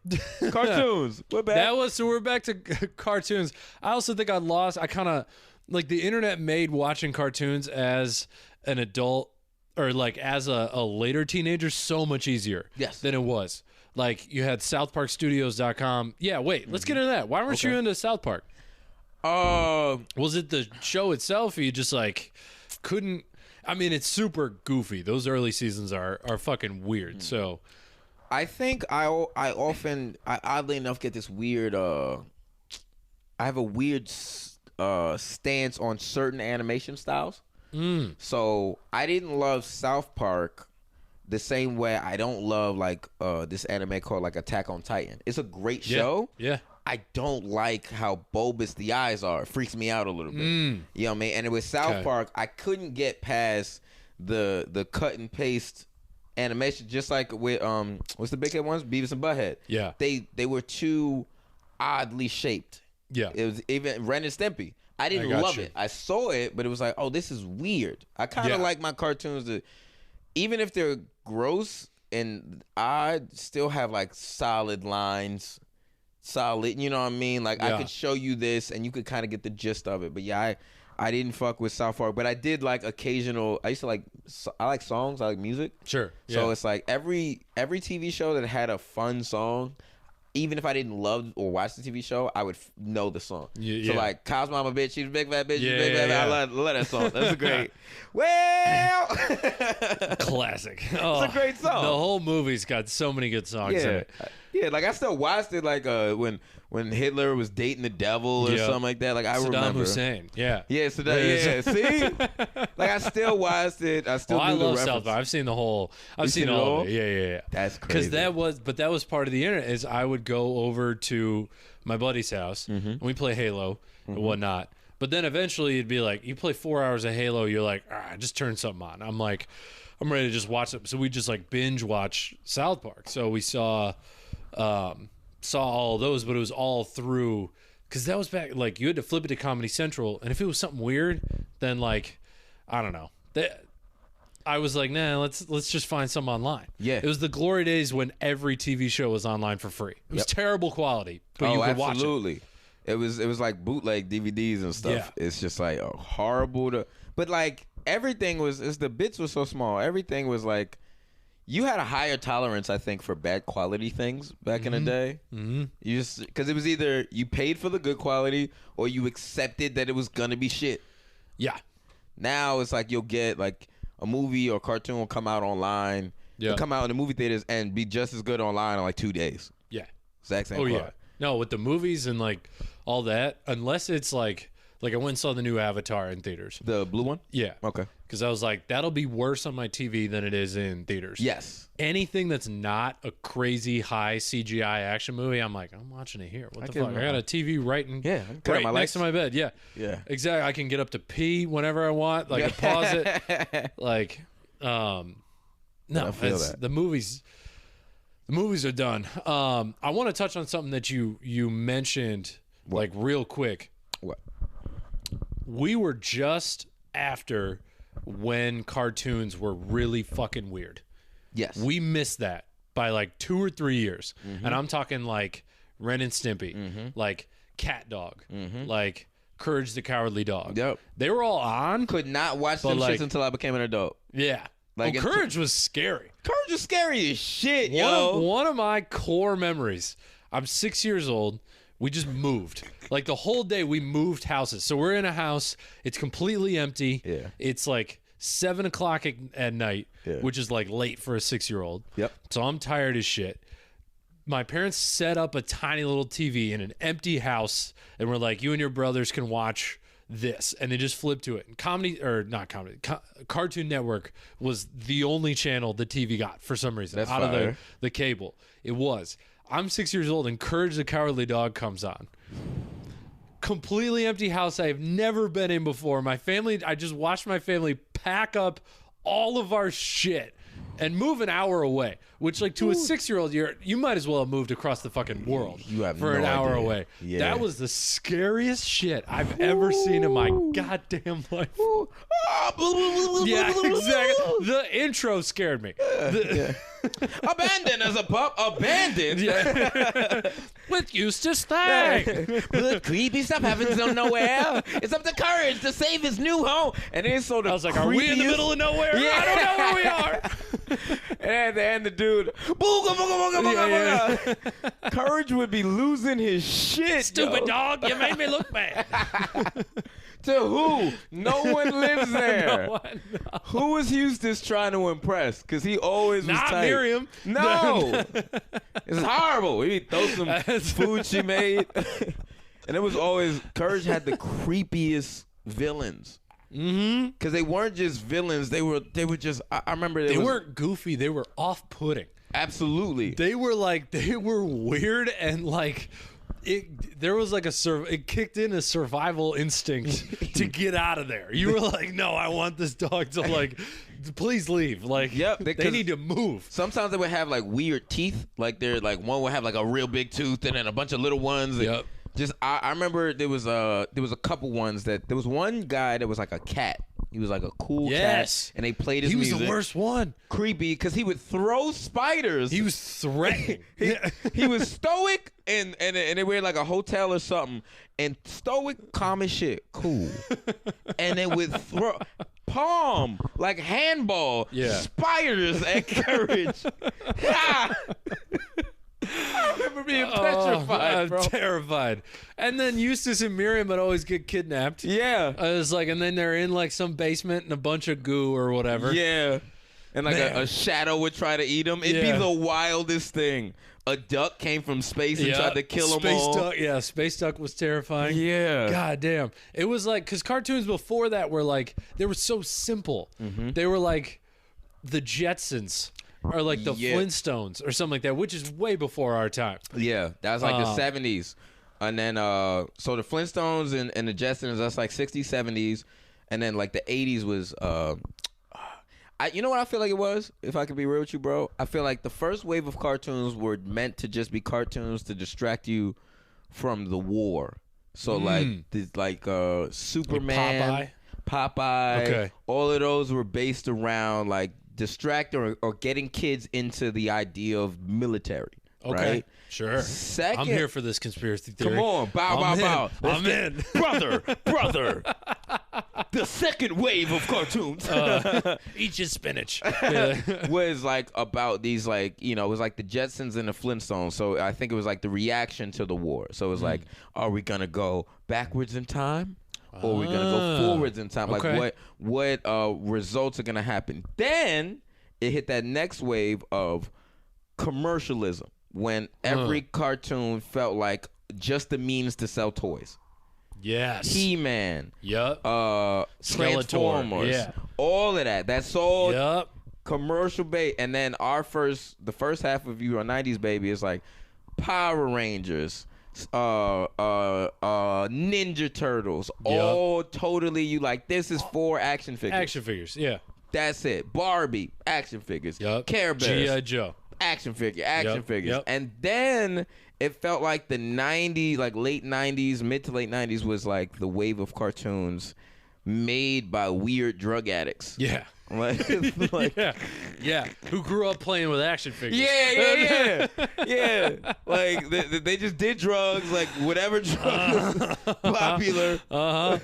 Cartoons. We're back. So we're back to cartoons. I also think I kind of like the internet made watching cartoons as an adult or like as a later teenager so much easier than it was. Like you had SouthParkStudios.com. Yeah, wait, let's get into that. Why weren't you into South Park? Was it the show itself? Or you just like couldn't. I mean, it's super goofy. Those early seasons are fucking weird. So, I think I oddly enough get this weird. I have a weird stance on certain animation styles. So I didn't love South Park the same way I don't love like this anime called like Attack on Titan. It's a great show. Yeah. I don't like how bulbous the eyes are. It freaks me out a little bit. You know what I mean? And with South Park, I couldn't get past the cut and paste animation, just like with what's the big head ones? Beavis and Butthead. Yeah. They were too oddly shaped. Yeah. It was even Ren and Stimpy. I didn't love it. I saw it, but it was like, oh, this is weird. I kind of like my cartoons that, even if they're gross and odd, still have like solid lines. Solid, you know what I mean? Like I could show you this and you could kind of get the gist of it. But yeah, I didn't fuck with South Park, but I did like occasional. I like songs, I like music. Sure. So it's like every TV show that had a fun song, even if I didn't love or watch the TV show, I would know the song. So like Kyle's Mama Bitch, she's a big fat bitch, she's a big fat bitch. I love that song. That's a great. Well, classic. Oh, it's a great song. The whole movie's got so many good songs in it. Yeah, like I still watched it like when Hitler was dating the devil or something like that. Like I remember Saddam Hussein. Yeah. Yeah, Saddam. Yeah. See, like I still watched it. I still. I love South Park. I've seen the whole. I've seen all of it. Yeah. That's crazy. Because that was part of the internet. Is I would go over to my buddy's house and we play Halo and whatnot. But then eventually it'd be like you play 4 hours of Halo. You're like, just turn something on. I'm like, I'm ready to just watch it. So we just like binge watch South Park. So we saw all of those, but it was all through because that was back like you had to flip it to Comedy Central, and if it was something weird, then like I don't know. I was like, nah, let's just find some online. Yeah, it was the glory days when every TV show was online for free. It was terrible quality, but you could watch it. Absolutely. It was like bootleg DVDs and stuff. Yeah. It's just like horrible to, but like everything was. The bits were so small. Everything was like. you had a higher tolerance, I think, for bad quality things back in the day. Mm-hmm. You just because it was either you paid for the good quality or you accepted that it was gonna be shit. Yeah. Now it's like you'll get like a movie or cartoon will come out online. Yeah. It'll come out in the movie theaters and be just as good online in like 2 days. Yeah. Exact same. Yeah. No, with the movies and like all that, unless it's like I went and saw the new Avatar in theaters. The blue one? Yeah. Okay. Because I was like, that'll be worse on my TV than it is in theaters. Yes. Anything that's not a crazy high CGI action movie, I'm like, I'm watching it here. What the fuck? I got a TV right next to my bed. Yeah. Yeah. Exactly. I can get up to pee whenever I want. Like, I pause it. Like, no, the movies. The movies are done. I want to touch on something that you mentioned, like real quick. What? We were just after when cartoons were really fucking weird. Yes. We missed that by like 2 or 3 years. Mm-hmm. And I'm talking like Ren and Stimpy, like Cat Dog, like Courage the Cowardly Dog. Yep. They were all on. Could not watch them shits until I became an adult. Yeah. Like Courage was scary. Courage was scary as shit, One of my core memories, I'm 6 years old. We just moved. Like the whole day we moved houses. So we're in a house. It's completely empty. Yeah. It's like 7 o'clock at night, which is like late for a 6-year-old. Yep. So I'm tired as shit. My parents set up a tiny little TV in an empty house and we're like, you and your brothers can watch this. And they just flipped to it. And Cartoon Network was the only channel the TV got for some reason. That's out fire. of the cable. It was. I'm 6 years old and Courage the Cowardly Dog comes on. Completely empty house I have never been in before. I just watched my family pack up all of our shit and move an hour away, which like to a 6-year-old, you might as well have moved across the fucking world for an hour away. Yeah. That was the scariest shit I've ever seen in my goddamn life. Yeah, exactly. The intro scared me. Abandoned as a pup. Abandoned. Yeah. With Eustace Thang. The creepy stuff happens on nowhere. It's up to Courage to save his new home. And it's so the I was like, are we in the middle of nowhere? Yeah. I don't know where we are. And at the end, the dude, booga, booga, booga, booga. Courage would be losing his shit. Stupid dog, you made me look bad. To who? No one lives there. No one, no. Who was Eustace trying to impress? Because he always was Not tight. Miriam. No. It's horrible. He throw some food she made. And it was always, Courage had the creepiest villains. Mm-hmm. Because they weren't just villains. They were just, I remember. They weren't goofy. They were off-putting. Absolutely. They were weird and like... There was like it kicked in a survival instinct to get out of there. You were like, no, I want this dog to like, please leave. Like, yep, they need to move. Sometimes they would have like weird teeth. Like they're like one would have like a real big tooth and then a bunch of little ones. Yep. Just I remember there was a couple ones that there was one guy that was like a cat. He was like a cool cat, and they played his music. He was the worst one. Creepy, because he would throw spiders. He was threatening. he was stoic, and they were in like a hotel or something, and stoic, calm as shit, cool. And they would throw palm like handball, spiders at Courage. I remember being petrified, bro. Terrified. And then Eustace and Miriam would always get kidnapped. Yeah. I was like, and then they're in like some basement and a bunch of goo or whatever. Yeah. And like a shadow would try to eat them. It'd be the wildest thing. A duck came from space and tried to kill them all. Duck, yeah, Space Duck was terrifying. Yeah. God damn. It was like, because cartoons before that were like, they were so simple. Mm-hmm. They were like the Jetsons. Or like the Flintstones or something like that, which is way before our time. Yeah, that was like the 70s. And then, so the Flintstones and the Jetsons, that's like 60s, 70s. And then like the 80s was, you know what I feel like it was? If I could be real with you, bro. I feel like the first wave of cartoons were meant to just be cartoons to distract you from the war. So like Superman, like Popeye, okay. All of those were based around like distract or getting kids into the idea of military. Okay, right? Sure. Second, I'm here for this conspiracy theory. Come on, bow. I'm in. Brother. The second wave of cartoons. Eat your spinach. Was like about these like, you know, it was like the Jetsons and the Flintstones. So I think it was like the reaction to the war. So it was like, are we gonna go backwards in time, or are we gonna go forwards in time? Okay. Like what results are gonna happen? Then it hit that next wave of commercialism, when every cartoon felt like just the means to sell toys. Yes. He-Man. Yep. Transformers. Yeah. All of that. That's all Yep. commercial bait. And then the first half of You Are 90s Baby is like Power Rangers, Ninja Turtles. Yep. All totally you like, this is for action figures. Action figures. Yeah. That's it. Barbie, action figures. Yep. Care Bears. G.I. Joe. Action figures. Yep. And then it felt like the 90s, like late 90s, mid to late 90s was like the wave Yeah. made by weird drug addicts. Yeah. Like, Yeah. Who grew up playing with action figures. Yeah. Like they just did drugs, like whatever drug was popular. All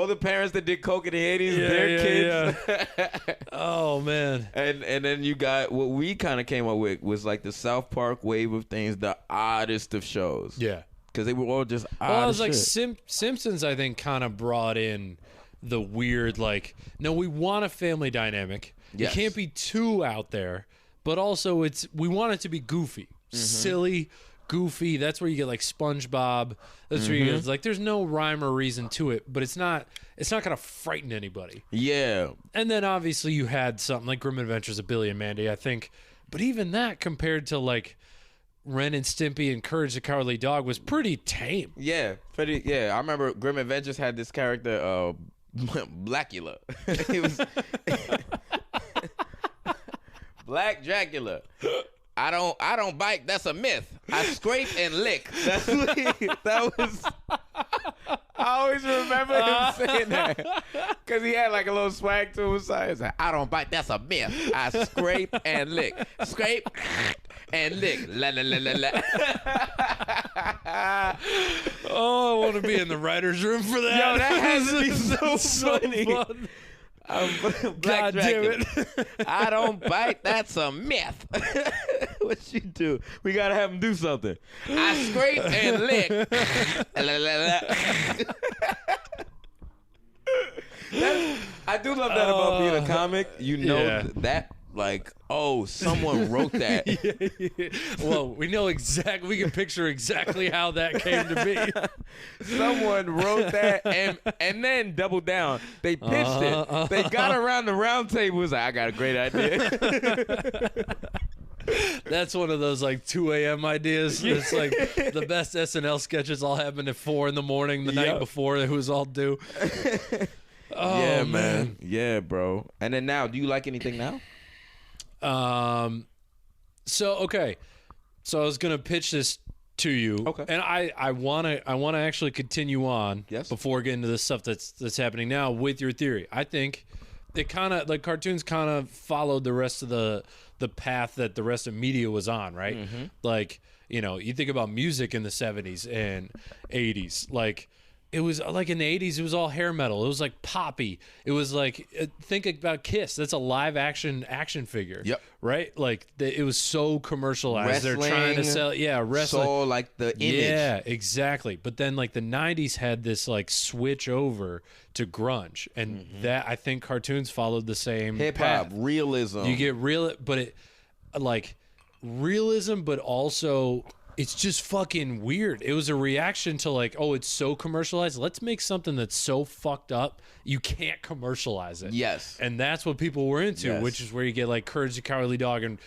the parents that did coke in the 80s, their kids. Oh man. And then you got what we kind of came up with was like the South Park wave of things, the oddest of shows. Yeah. Because they were all just odd. Well, it was like shit. Simpsons, I think, kind of brought in the weird, like, no, we want a family dynamic. Yes. It can't be too out there, but also we want it to be goofy, silly, goofy. That's where you get like SpongeBob. That's where you get, like, there's no rhyme or reason to it, but it's not gonna frighten anybody. Yeah. And then obviously you had something like Grim Adventures of Billy and Mandy, I think, but even that compared to like Ren and Stimpy and Courage the Cowardly Dog was pretty tame. Yeah. I remember Grim Adventures had this character, Blackula. He was Black Dracula. I don't bite. That's a myth. I scrape and lick. That was. I always remember him saying that because he had like a little swag to his side. He's like, I don't bite. That's a myth. I scrape and lick. Scrape and lick. La la la la la. Oh, I want to be in the writer's room for that. Yo, that has to be so funny. Fun. Black God damn Dracula. I don't bite. That's a myth. What you do? We gotta have him do something. I scrape and lick. I do love that about being a comic. You know that, like, oh, someone wrote that. Well, we know exactly. We can picture exactly how that came to be. Someone wrote that and then doubled down. They pitched it. They got around the round table. Was like, I got a great idea. That's one of those like 2 a.m. ideas. It's like the best SNL sketches all happened at 4 in the morning the night before it was all due. Oh, yeah, man. Yeah, bro. And then now, do you like anything now? So I was gonna pitch this to you. Okay. And I wanna actually continue on before getting to the stuff that's happening now with your theory. I think it kinda like cartoons kinda followed the rest of the path that the rest of media was on, right? Like, you know, you think about music in the 70s and 80s, like it was like in the 80s, it was all hair metal. It was like poppy. It was like, think about Kiss. That's a live action figure. Yep. Right? Like, it was so commercialized. Wrestling, they're trying to sell, wrestling. So, like, the image. Yeah, exactly. But then, like, the 90s had this, like, switch over to grunge. And that, I think cartoons followed the same hip-hop, path. realism. You get realism, but also it's just fucking weird. It was a reaction to like, oh, it's so commercialized. Let's make something that's so fucked up you can't commercialize it. Yes. And that's what people were into, which is where you get like Courage the Cowardly Dog and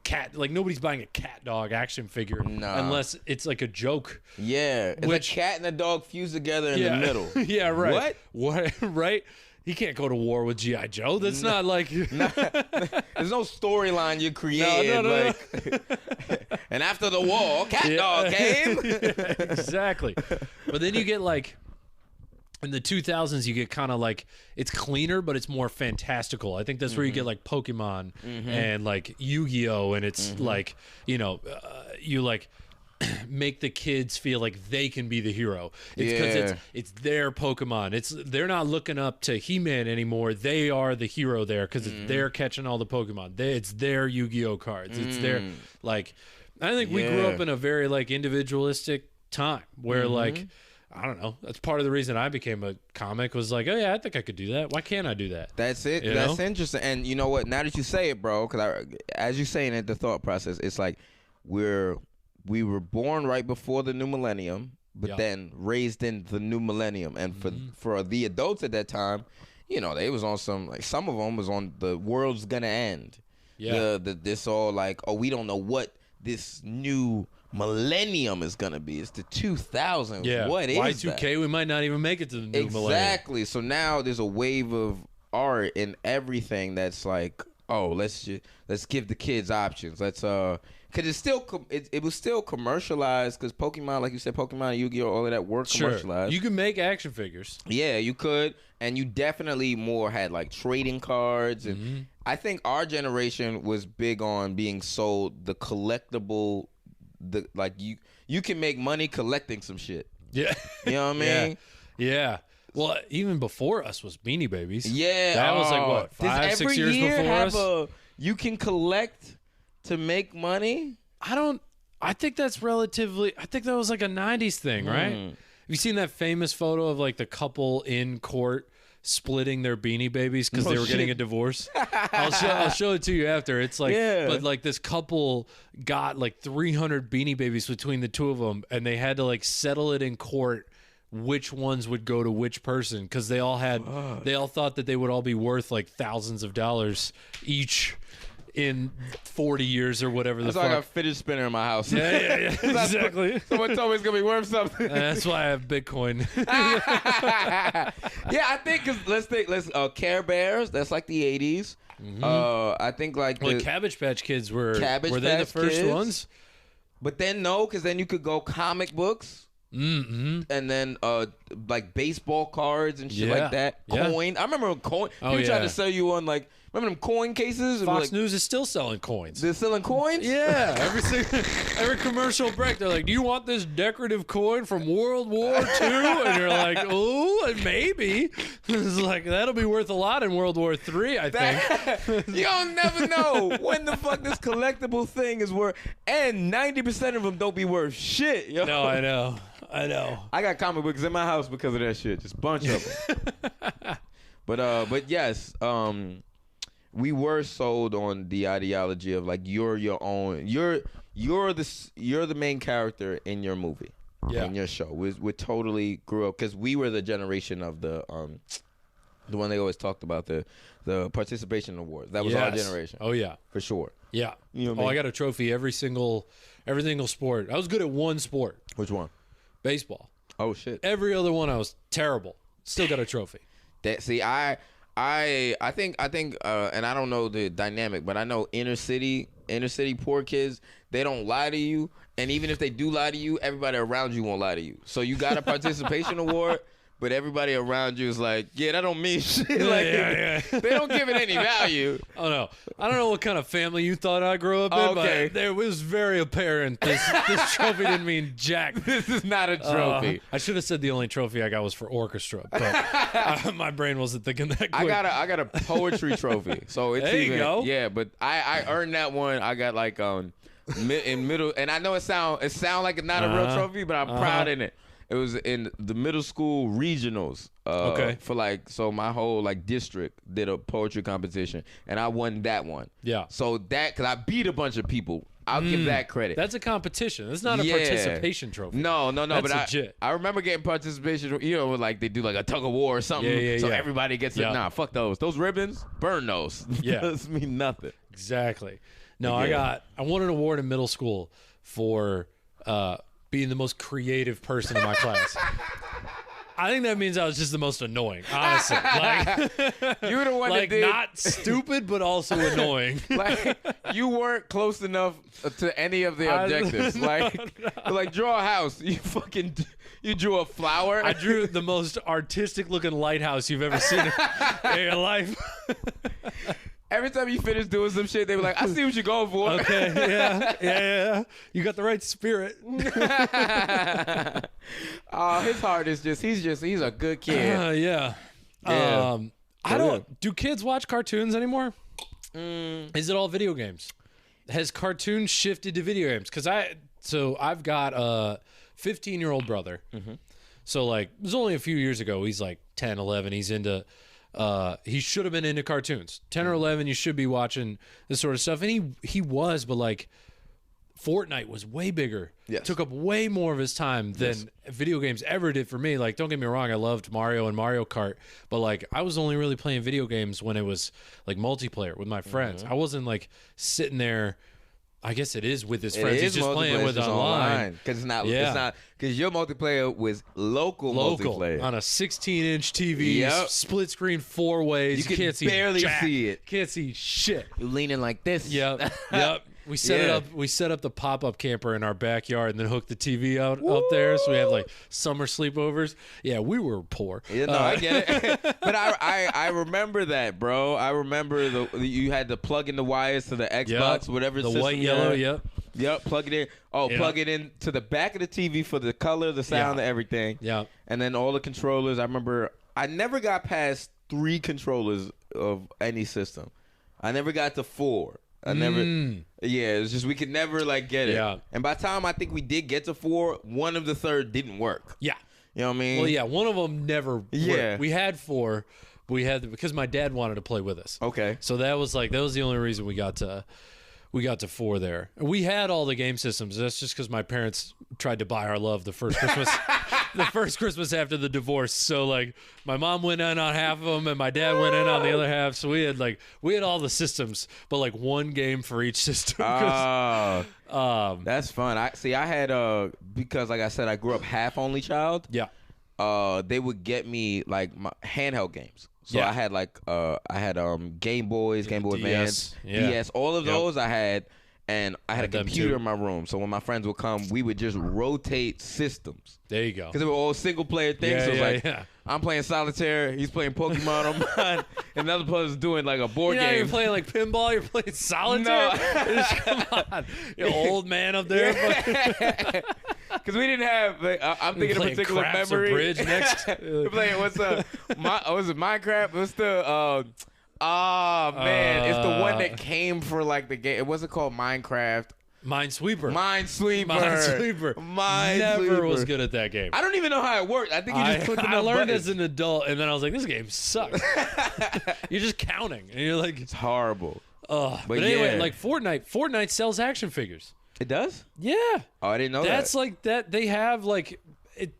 cat. Like nobody's buying a cat dog action figure unless it's like a joke. Yeah. It's a cat and a dog fused together in the middle. Yeah, right. What? Right? He can't go to war with G.I. Joe. That's not like... There's no storyline you create. No. And after the war, cat dog came. Exactly. But then you get like... In the 2000s, you get kind of like... It's cleaner, but it's more fantastical. I think that's where you get like Pokemon and like Yu-Gi-Oh! And it's like, you know, you like... make the kids feel like they can be the hero. It's because it's their Pokemon. They're not looking up to He-Man anymore. They are the hero there because they're catching all the Pokemon. It's their Yu-Gi-Oh cards. It's their like. I think we grew up in a very like individualistic time where like. I don't know. That's part of the reason I became a comic was like, oh yeah, I think I could do that. Why can't I do that? That's it. That's interesting. And you know what? Now that you say it, bro, because as you're saying it, the thought process, it's like we were born right before the new millennium, but then raised in the new millennium. And for the adults at that time, you know, they was on some of them was on the world's gonna end. Yeah. This all like, oh, we don't know what this new millennium is gonna be. It's the 2000s. Yeah. What is Y2K? that? We might not even make it to the new millennium. Exactly. So now there's a wave of art and everything that's like, oh, let's give the kids options. Let's because it's still it was still commercialized because Pokemon, like you said, Pokemon and Yu-Gi-Oh, all of that were commercialized. You can make action figures. Yeah, you could, and you definitely more had like trading cards, and I think our generation was big on being sold the collectible. Like you can make money collecting some shit. Yeah. You know what I mean? Yeah. Well, even before us was Beanie Babies. Yeah. That was like what, 5-6 years before us? You can collect to make money? I think that's I think that was like a 90s thing, right? Have you seen that famous photo of like the couple in court splitting their Beanie Babies because they were getting a divorce? I'll show it to you after. It's like, but like this couple got like 300 Beanie Babies between the two of them, and they had to like settle it in court which ones would go to which person because they all thought that they would all be worth like thousands of dollars each in 40 years or whatever. That's why I got a fidget spinner in my house. Yeah, exactly. Someone told me it's gonna be worth something. That's why I have Bitcoin. Yeah, I think let's Care Bears. That's like the 80s. I think like Cabbage Patch Kids were they the first Kids? ones? But then no, because then you could go comic books. And then like baseball cards and shit like that. Coin. I remember coin. People tried to sell you on like. Remember them coin cases? Fox News is still selling coins. They're selling coins? Yeah. Every commercial break, they're like, do you want this decorative coin from World War II? And you're like, oh, maybe. It's like, that'll be worth a lot in World War III, I think. You don't never know when the fuck this collectible thing is worth. And 90% of them don't be worth shit, yo. No, I know. I got comic books in my house because of that shit. Just a bunch of them. But yes, we were sold on the ideology of like you're your own. You're the main character in your movie, in your show. We totally grew up because we were the generation of the one they always talked about, the participation awards. That was our generation. Oh yeah, for sure. Yeah. You know what I mean? I got a trophy every single sport. I was good at one sport. Which one? Baseball. Oh shit. Every other one I was terrible. Still got a trophy. I think, and I don't know the dynamic, but I know inner city poor kids, they don't lie to you, and even if they do lie to you, everybody around you won't lie to you. So you got a participation award, but everybody around you is like, yeah, that don't mean shit. Like, they don't give it any value. Oh no, I don't know what kind of family you thought I grew up in, but it was very apparent this trophy didn't mean jack. This is not a trophy. I should have said the only trophy I got was for orchestra, but my brain wasn't thinking that quick. I got a poetry trophy, so it's there you go. Yeah, but I earned that one. I got like in middle, and I know it sound like it's not a real trophy, but I'm proud in it. It was in the middle school regionals. For like, so my whole like district did a poetry competition, and I won that one. Yeah. So that, cause I beat a bunch of people. I'll give that credit. That's a competition. It's not a participation trophy. No. That's but legit. I remember getting participation. You know, like they do like a tug of war or something. So everybody gets it. Nah, fuck those. Those ribbons, burn those. Yeah. Those mean nothing. Exactly. No, I won an award in middle school for being the most creative person in my class. I think that means I was just the most annoying, honestly. Like, you were the one that did not stupid, but also annoying. Like, you weren't close enough to any of the objectives. Like draw a house. You drew a flower. I drew the most artistic looking lighthouse you've ever seen in your life. Every time you finish doing some shit, they were like, I see what you're going for. Okay, yeah. You got the right spirit. His heart is he's a good kid. Yeah. I don't. Do kids watch cartoons anymore? Is it all video games? Has cartoons shifted to video games? Because I've got a 15-year-old brother. So like, it was only a few years ago. He's like 10, 11. He's into. He should have been into cartoons. 10 or 11, you should be watching this sort of stuff. And he was, but like, Fortnite was way bigger. Yes. Took up way more of his time than video games ever did for me. Like, don't get me wrong, I loved Mario and Mario Kart, but like, I was only really playing video games when it was like multiplayer with my friends. I wasn't like sitting there. I guess it is with his friends. He's just playing with online. Because it's not because your multiplayer was local multiplayer on a 16-inch TV, split screen 4 ways. You can't barely see it. Can't see shit. You're leaning like this. Yep. We set it up. We set up the pop-up camper in our backyard and then hooked the TV up there, so we have like summer sleepovers. Yeah, we were poor. Yeah, no, I get it. But I remember that, bro. I remember you had to plug in the wires to the Xbox, whatever the system white, yellow. Yep, plug it in. Plug it in to the back of the TV for the color, the sound, and everything. Yeah. And then all the controllers. I remember I never got past 3 controllers of any system. I never got to 4. I never. Yeah, it's just we could never like get it. Yeah. And by the time I think we did get to 4, one of the third didn't work. Yeah. You know what I mean? Well, yeah, one of them never worked. We had 4, but we had because my dad wanted to play with us. Okay. So that was the only reason we got to 4 there. We had all the game systems. That's just because my parents tried to buy our love the first Christmas. The first Christmas after the divorce. So like my mom went in on half of them and my dad went in on the other half. So we had all the systems, but like one game for each system. That's fun. I had because like I said, I grew up half only child. Yeah. They would get me like my handheld games. So I had Game Boys, Game Boy Advance, DS, all of those I had. And I had a computer in my room, so when my friends would come, we would just rotate systems. There you go. Because they were all single-player things. I'm playing solitaire, he's playing Pokemon on mine, and the other person's doing like a board game. You're playing like pinball, you're playing solitaire? No. Come on. You old man up there. Because we didn't have, I'm thinking of a particular memory. Bridge next. We're playing, was it Minecraft? What's the... Oh, man. It's the one that came for, like, the game. It wasn't called Minecraft. Minesweeper. Never was good at that game. I don't even know how it worked. I think you just clicked enough I learned buttons. as an adult, and then I was like, this game sucks. You're just counting. And you're like... It's horrible. But anyway, like Fortnite sells action figures. It does? Yeah. Oh, I didn't know that. That's like that. They have like...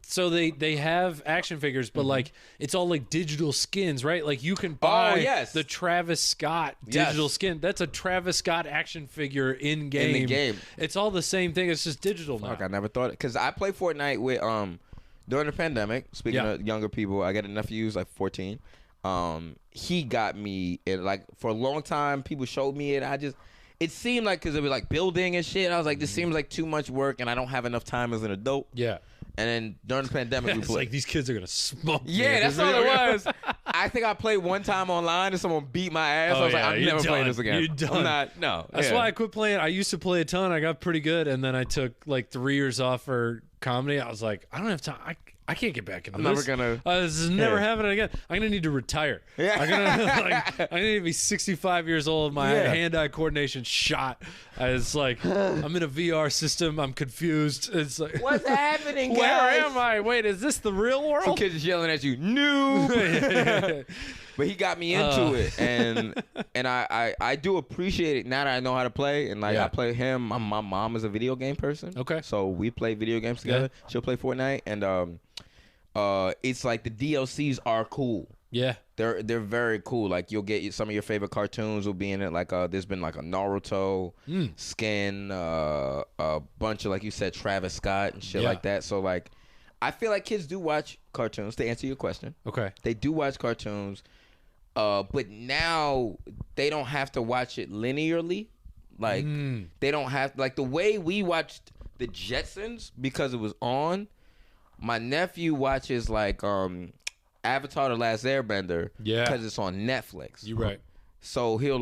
So they have action figures, but like it's all like digital skins, right? Like you can buy the Travis Scott digital skin. That's a Travis Scott action figure in game. In the game, it's all the same thing. It's just digital now. I never thought it because I played Fortnite with during the pandemic. Speaking of younger people, I got a nephew who's like 14. He got me it like for a long time. People showed me it. It seemed like because it was like building and shit. I was like, this seems like too much work, and I don't have enough time as an adult. Yeah. And then during the pandemic, we played. Like these kids are gonna smoke. Yeah, that's all it was. I think I played one time online and someone beat my ass. I was like, I'm never playing this again. You're done. I'm not. No. That's why I quit playing. I used to play a ton. I got pretty good, and then I took like 3 years off for comedy. I was like, I don't have time. I can't get back into this. I'm never gonna. This is never happening again. I'm gonna need to retire. Yeah. I'm gonna need to be 65 years old. My hand-eye coordination shot. It's like I'm in a VR system. I'm confused. It's like what's happening, guys? Where am I? Wait, is this the real world? Some kids is yelling at you. No. But he got me into it, and I do appreciate it now that I know how to play. And like I play him. My mom is a video game person. Okay. So we play video games together. Yeah. She'll play Fortnite, and it's like the DLCs are cool. Yeah. They're very cool. Like you'll get some of your favorite cartoons will be in it. Like there's been like a Naruto skin, a bunch of like you said Travis Scott and shit like that. So like I feel like kids do watch cartoons to answer your question. Okay. They do watch cartoons. But now they don't have to watch it linearly. Like they don't have like the way we watched the Jetsons because it was on. My nephew watches like Avatar: The Last Airbender because it's on Netflix. You're right. So he'll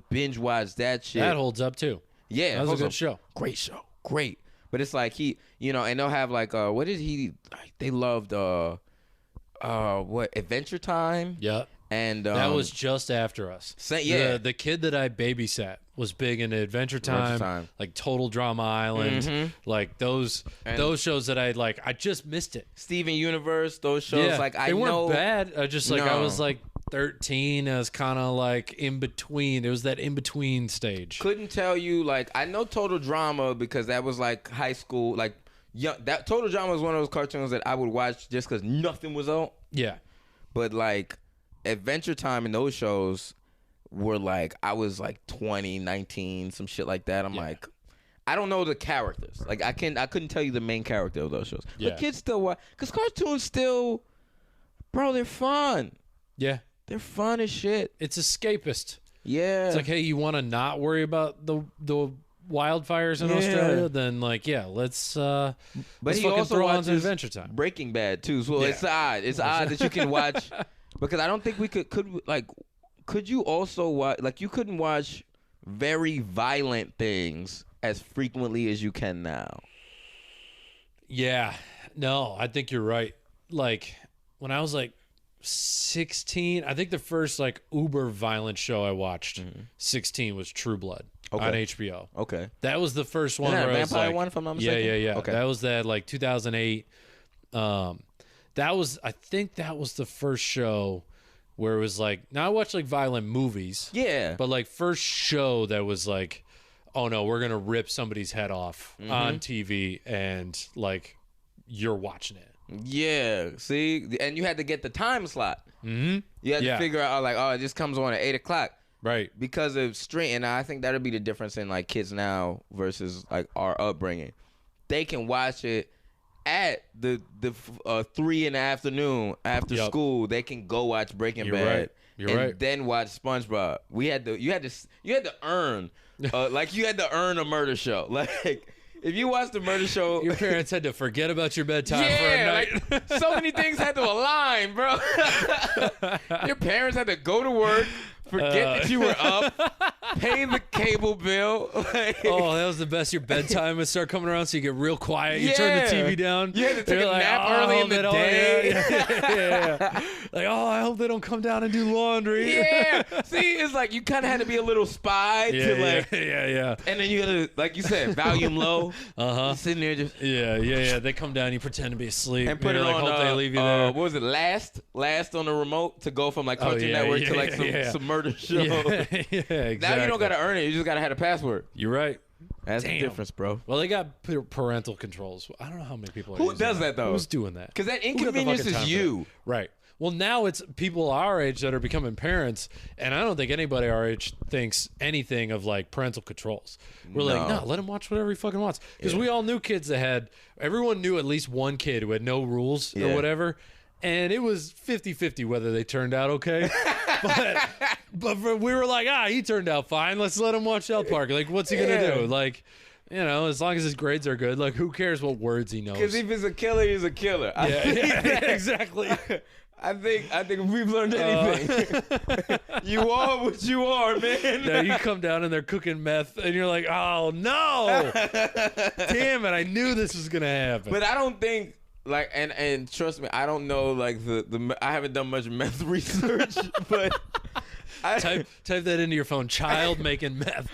binge watch that shit. That holds up too. Yeah, that was a good show. Great show. Great. But it's like and they'll have like what did he? They loved what Adventure Time. Yeah. And that was just after us. The kid that I babysat was big into Adventure Time, like Total Drama Island, like those shows that I just missed it. Steven Universe, those shows they weren't bad. I was like 13. I was kind of like in between. There was that in between stage. Couldn't tell you I know Total Drama because that was like high school that Total Drama was one of those cartoons that I would watch just because nothing was on. Yeah, but Adventure Time and those shows were I was 20, 19, some shit like that. I'm I don't know the characters. I couldn't tell you the main character of those shows. Yeah. But kids still watch because cartoons still, bro, they're fun. Yeah, they're fun as shit. It's escapist. Yeah, it's hey, you want to not worry about the wildfires in Australia? Then let's. But let's he also watches Adventure Time, Breaking Bad too. So it's odd. It's odd that you can watch. Because I don't think we could you also watch, you couldn't watch very violent things as frequently as you can now. Yeah. No, I think you're right. When I was 16, I think the first uber violent show I watched, 16, was True Blood on HBO. Okay. That was the first one. Isn't that a vampire one, if I'm not mistaken? Yeah. Okay. That was that 2008. I think that was the first show where it was now I watched violent movies. Yeah. But first show that was oh no, we're gonna rip somebody's head off on TV and you're watching it. Yeah. See? And you had to get the time slot. Mm-hmm. You had to figure out it just comes on at 8:00. Right. Because of stream, and I think that'll be the difference in kids now versus our upbringing. They can watch it at the 3 in the afternoon after school. They can go watch Breaking Bad. Right. You're right. Then watch SpongeBob. You had to earn you had to earn a murder show. If you watched the murder show, your parents had to forget about your bedtime for a night. So many things had to align, bro. Your parents had to go to work, forget that you were up, pay the cable bill. Oh, that was the best. Your bedtime would start coming around, so you get real quiet. You turn the TV down. You had to take a nap early in the day. Yeah. I hope they don't come down and do laundry. Yeah. See, it's you kind of had to be a little spy to yeah. And then you had to, like you said, volume low. Sitting there just. Yeah. They come down, you pretend to be asleep, and put it on. Hope they leave you there. What was it? Last on the remote to go from Cartoon Network to some murder show. Yeah, exactly. Now you don't gotta earn it. You just gotta have a password. You're right. That's the difference, bro. Well, they got parental controls. I don't know how many people are Who does that though? Who's doing that? Because that inconvenience is you. Right. Well, now it's people our age that are becoming parents, and I don't think anybody our age thinks anything of parental controls. We're no, let him watch whatever he fucking wants. Because we all knew kids that everyone knew at least one kid who had no rules or whatever. And it was 50-50 whether they turned out okay. but we were he turned out fine. Let's let him watch South Park. What's he going to do? As long as his grades are good, who cares what words he knows? Because if he's a killer, he's a killer. Exactly. I think if we've learned anything, you are what you are, man. Now you come down and they're cooking meth, and you're like, oh, no. Damn it, I knew this was going to happen. But I don't think... and trust me, I don't know I haven't done much meth research, but type that into your phone. Child making meth.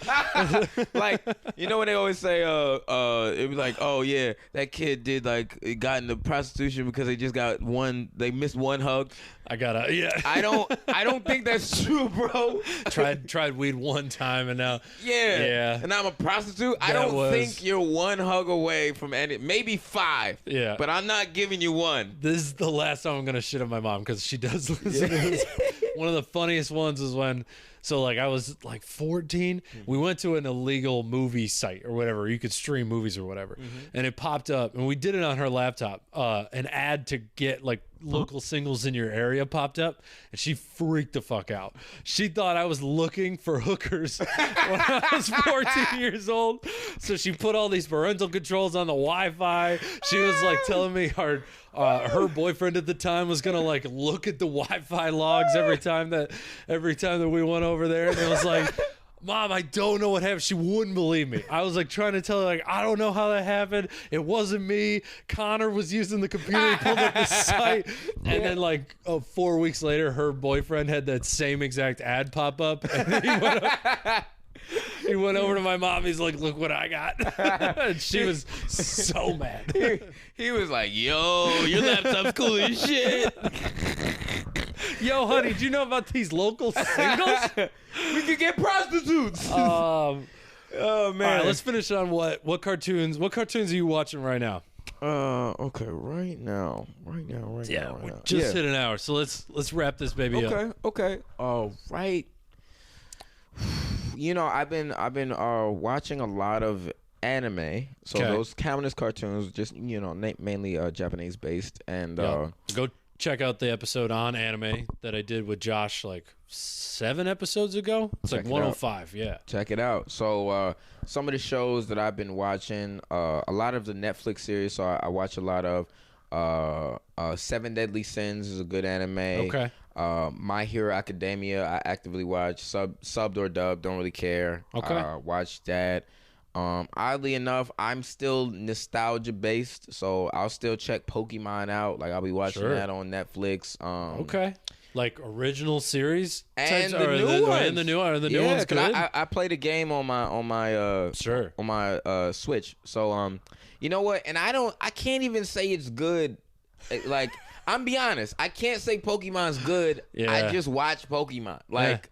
You know what they always say? It'd be oh yeah, that kid did got into prostitution because they missed one hug. I don't think that's true, bro. Tried weed one time and now and now I'm a prostitute. I don't think you're one hug away from maybe 5. Yeah, but I'm not giving you one. This is the last time I'm gonna shit on my mom because she does listen to this. One of the funniest ones is when I was 14. We went to an illegal movie site or whatever. You could stream movies or whatever, and it popped up, and we did it on her laptop. An ad to get local singles in your area popped up, and she freaked the fuck out. She thought I was looking for hookers when I was 14 years old. So she put all these parental controls on the Wi-Fi. She was telling me her boyfriend at the time was gonna look at the Wi-Fi logs every time that we went over there, and it was like, Mom, I don't know what happened. She wouldn't believe me. I was like trying to tell her, like, I don't know how that happened. It wasn't me. Connor was using the computer, he pulled up the site. And then like 4 weeks later, her boyfriend had that same exact ad pop up. And he went over to my mom. He's like, look what I got. And she was so mad. He was like, yo, your laptop's cool as shit. Yo, honey, do you know about these local singles? We could get prostitutes. Oh man. All right, let's finish on what cartoons are you watching right now? Okay, right now. Yeah, we just hit an hour, so let's wrap this baby up. Okay. All right. You know, I've been watching a lot of anime, so those count as cartoons, just mainly Japanese based, and go check out the episode on anime that I did with Josh like 7 episodes ago. It's like 105. Yeah, check it out. So some of the shows that I've been watching, a lot of the Netflix series. So I watch a lot of Seven Deadly Sins is a good anime. Okay. My Hero Academia, I actively watch, subbed or dubbed, don't really care. Okay. Watch that. Oddly enough, I'm still nostalgia based, so I'll still check Pokemon out. Like I'll be watching that on Netflix. Okay. Like original series and types, the new ones. And the new ones good. I played a game on my Switch. So you know what? And I can't even say it's good. Like I'm be honest, I can't say Pokemon's good. Yeah. I just watch Pokemon. Like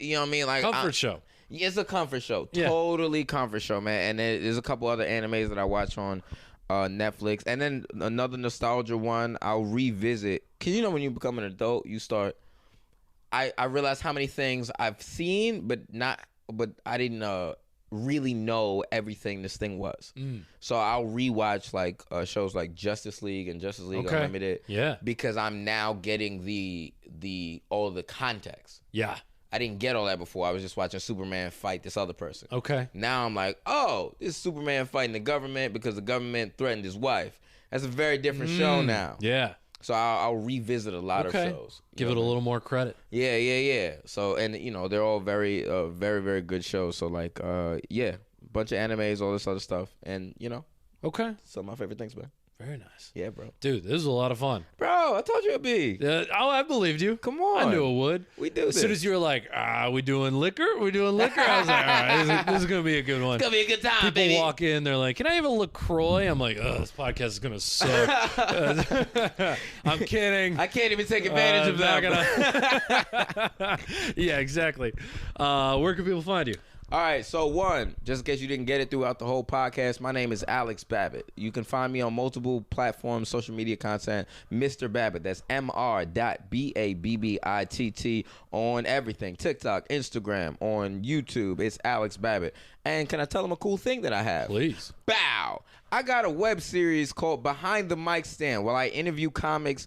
you know what I mean? Like comfort show. It's a comfort show. Yeah. Totally comfort show, man. And there's a couple other animes that I watch on Netflix. And then another nostalgia one I'll revisit. Because when you become an adult, you start... I realize how many things I've seen, but I didn't really know everything this thing was. So I'll rewatch like shows like Justice League and Justice League Unlimited. Yeah. Because I'm now getting all the context. Yeah. I didn't get all that before. I was just watching Superman fight this other person. Okay. Now I'm like, oh, this is Superman fighting the government because the government threatened his wife. That's a very different show now. Yeah. So I'll revisit a lot of shows. Give it a little more credit. Yeah. So, and they're all very, very, very good shows. So like, bunch of animes, all this other stuff. And Okay. some of my favorite things, man. Very nice. Yeah, bro. Dude, this was a lot of fun. Bro, I told you it'd be. I believed you. Come on. I knew it would. We do this. As soon as you were like, we doing liquor? I was like, all right, this is going to be a good one. It's going to be a good time, People baby. walk in, they're like, can I have a LaCroix? I'm like, this podcast is going to suck. I'm kidding. I can't even take advantage of that. Yeah, exactly. Where can people find you? All right, so one, just in case you didn't get it throughout the whole podcast, my name is Alex Babbitt. You can find me on multiple platforms, social media content, Mr. Babbitt. That's Mr.Babbitt on everything. TikTok, Instagram, on YouTube. It's Alex Babbitt. And can I tell them a cool thing that I have? Please. Bow. I got a web series called Behind the Mic Stand where I interview comics.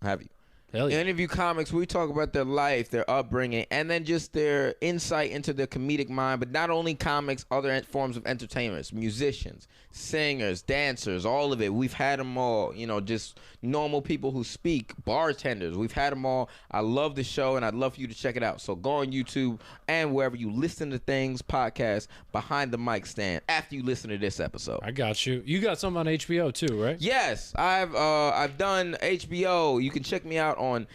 Have you? Hell yeah. Interview comics, we talk about their life, their upbringing, and then just their insight into their comedic mind. But not only comics, other forms of entertainers, musicians, singers, dancers, all of it. We've had them all, just normal people who speak, bartenders. We've had them all. I love the show, and I'd love for you to check it out. So go on YouTube and wherever you listen to things, podcast, Behind the Mic Stand, after you listen to this episode. I got you. You got something on HBO too, right? Yes, I've done HBO. You can check me out on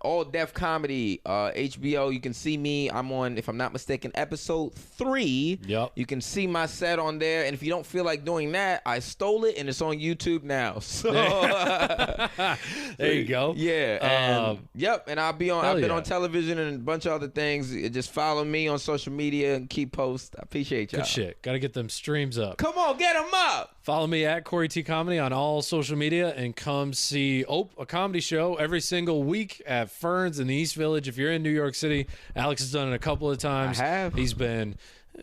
All Def Comedy, HBO. You can see me. I'm on, if I'm not mistaken, episode 3. Yep. You can see my set on there. And if you don't feel like doing that, I stole it and it's on YouTube now. So there you go. Yeah. And, yep. And I've been on television and a bunch of other things. Just follow me on social media and keep posts. I appreciate y'all. Good shit. Got to get them streams up. Come on, get them up. Follow me at Corey T Comedy on all social media and come see a comedy show every single week at Ferns in the East Village. If you're in New York City, Alex has done it a couple of times. I have. He's been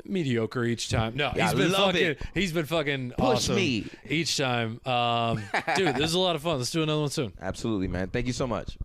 mediocre each time. No, Yeah, he's been fucking Push awesome me each time. Dude, this is a lot of fun. Let's do another one soon. Absolutely, man. Thank you so much.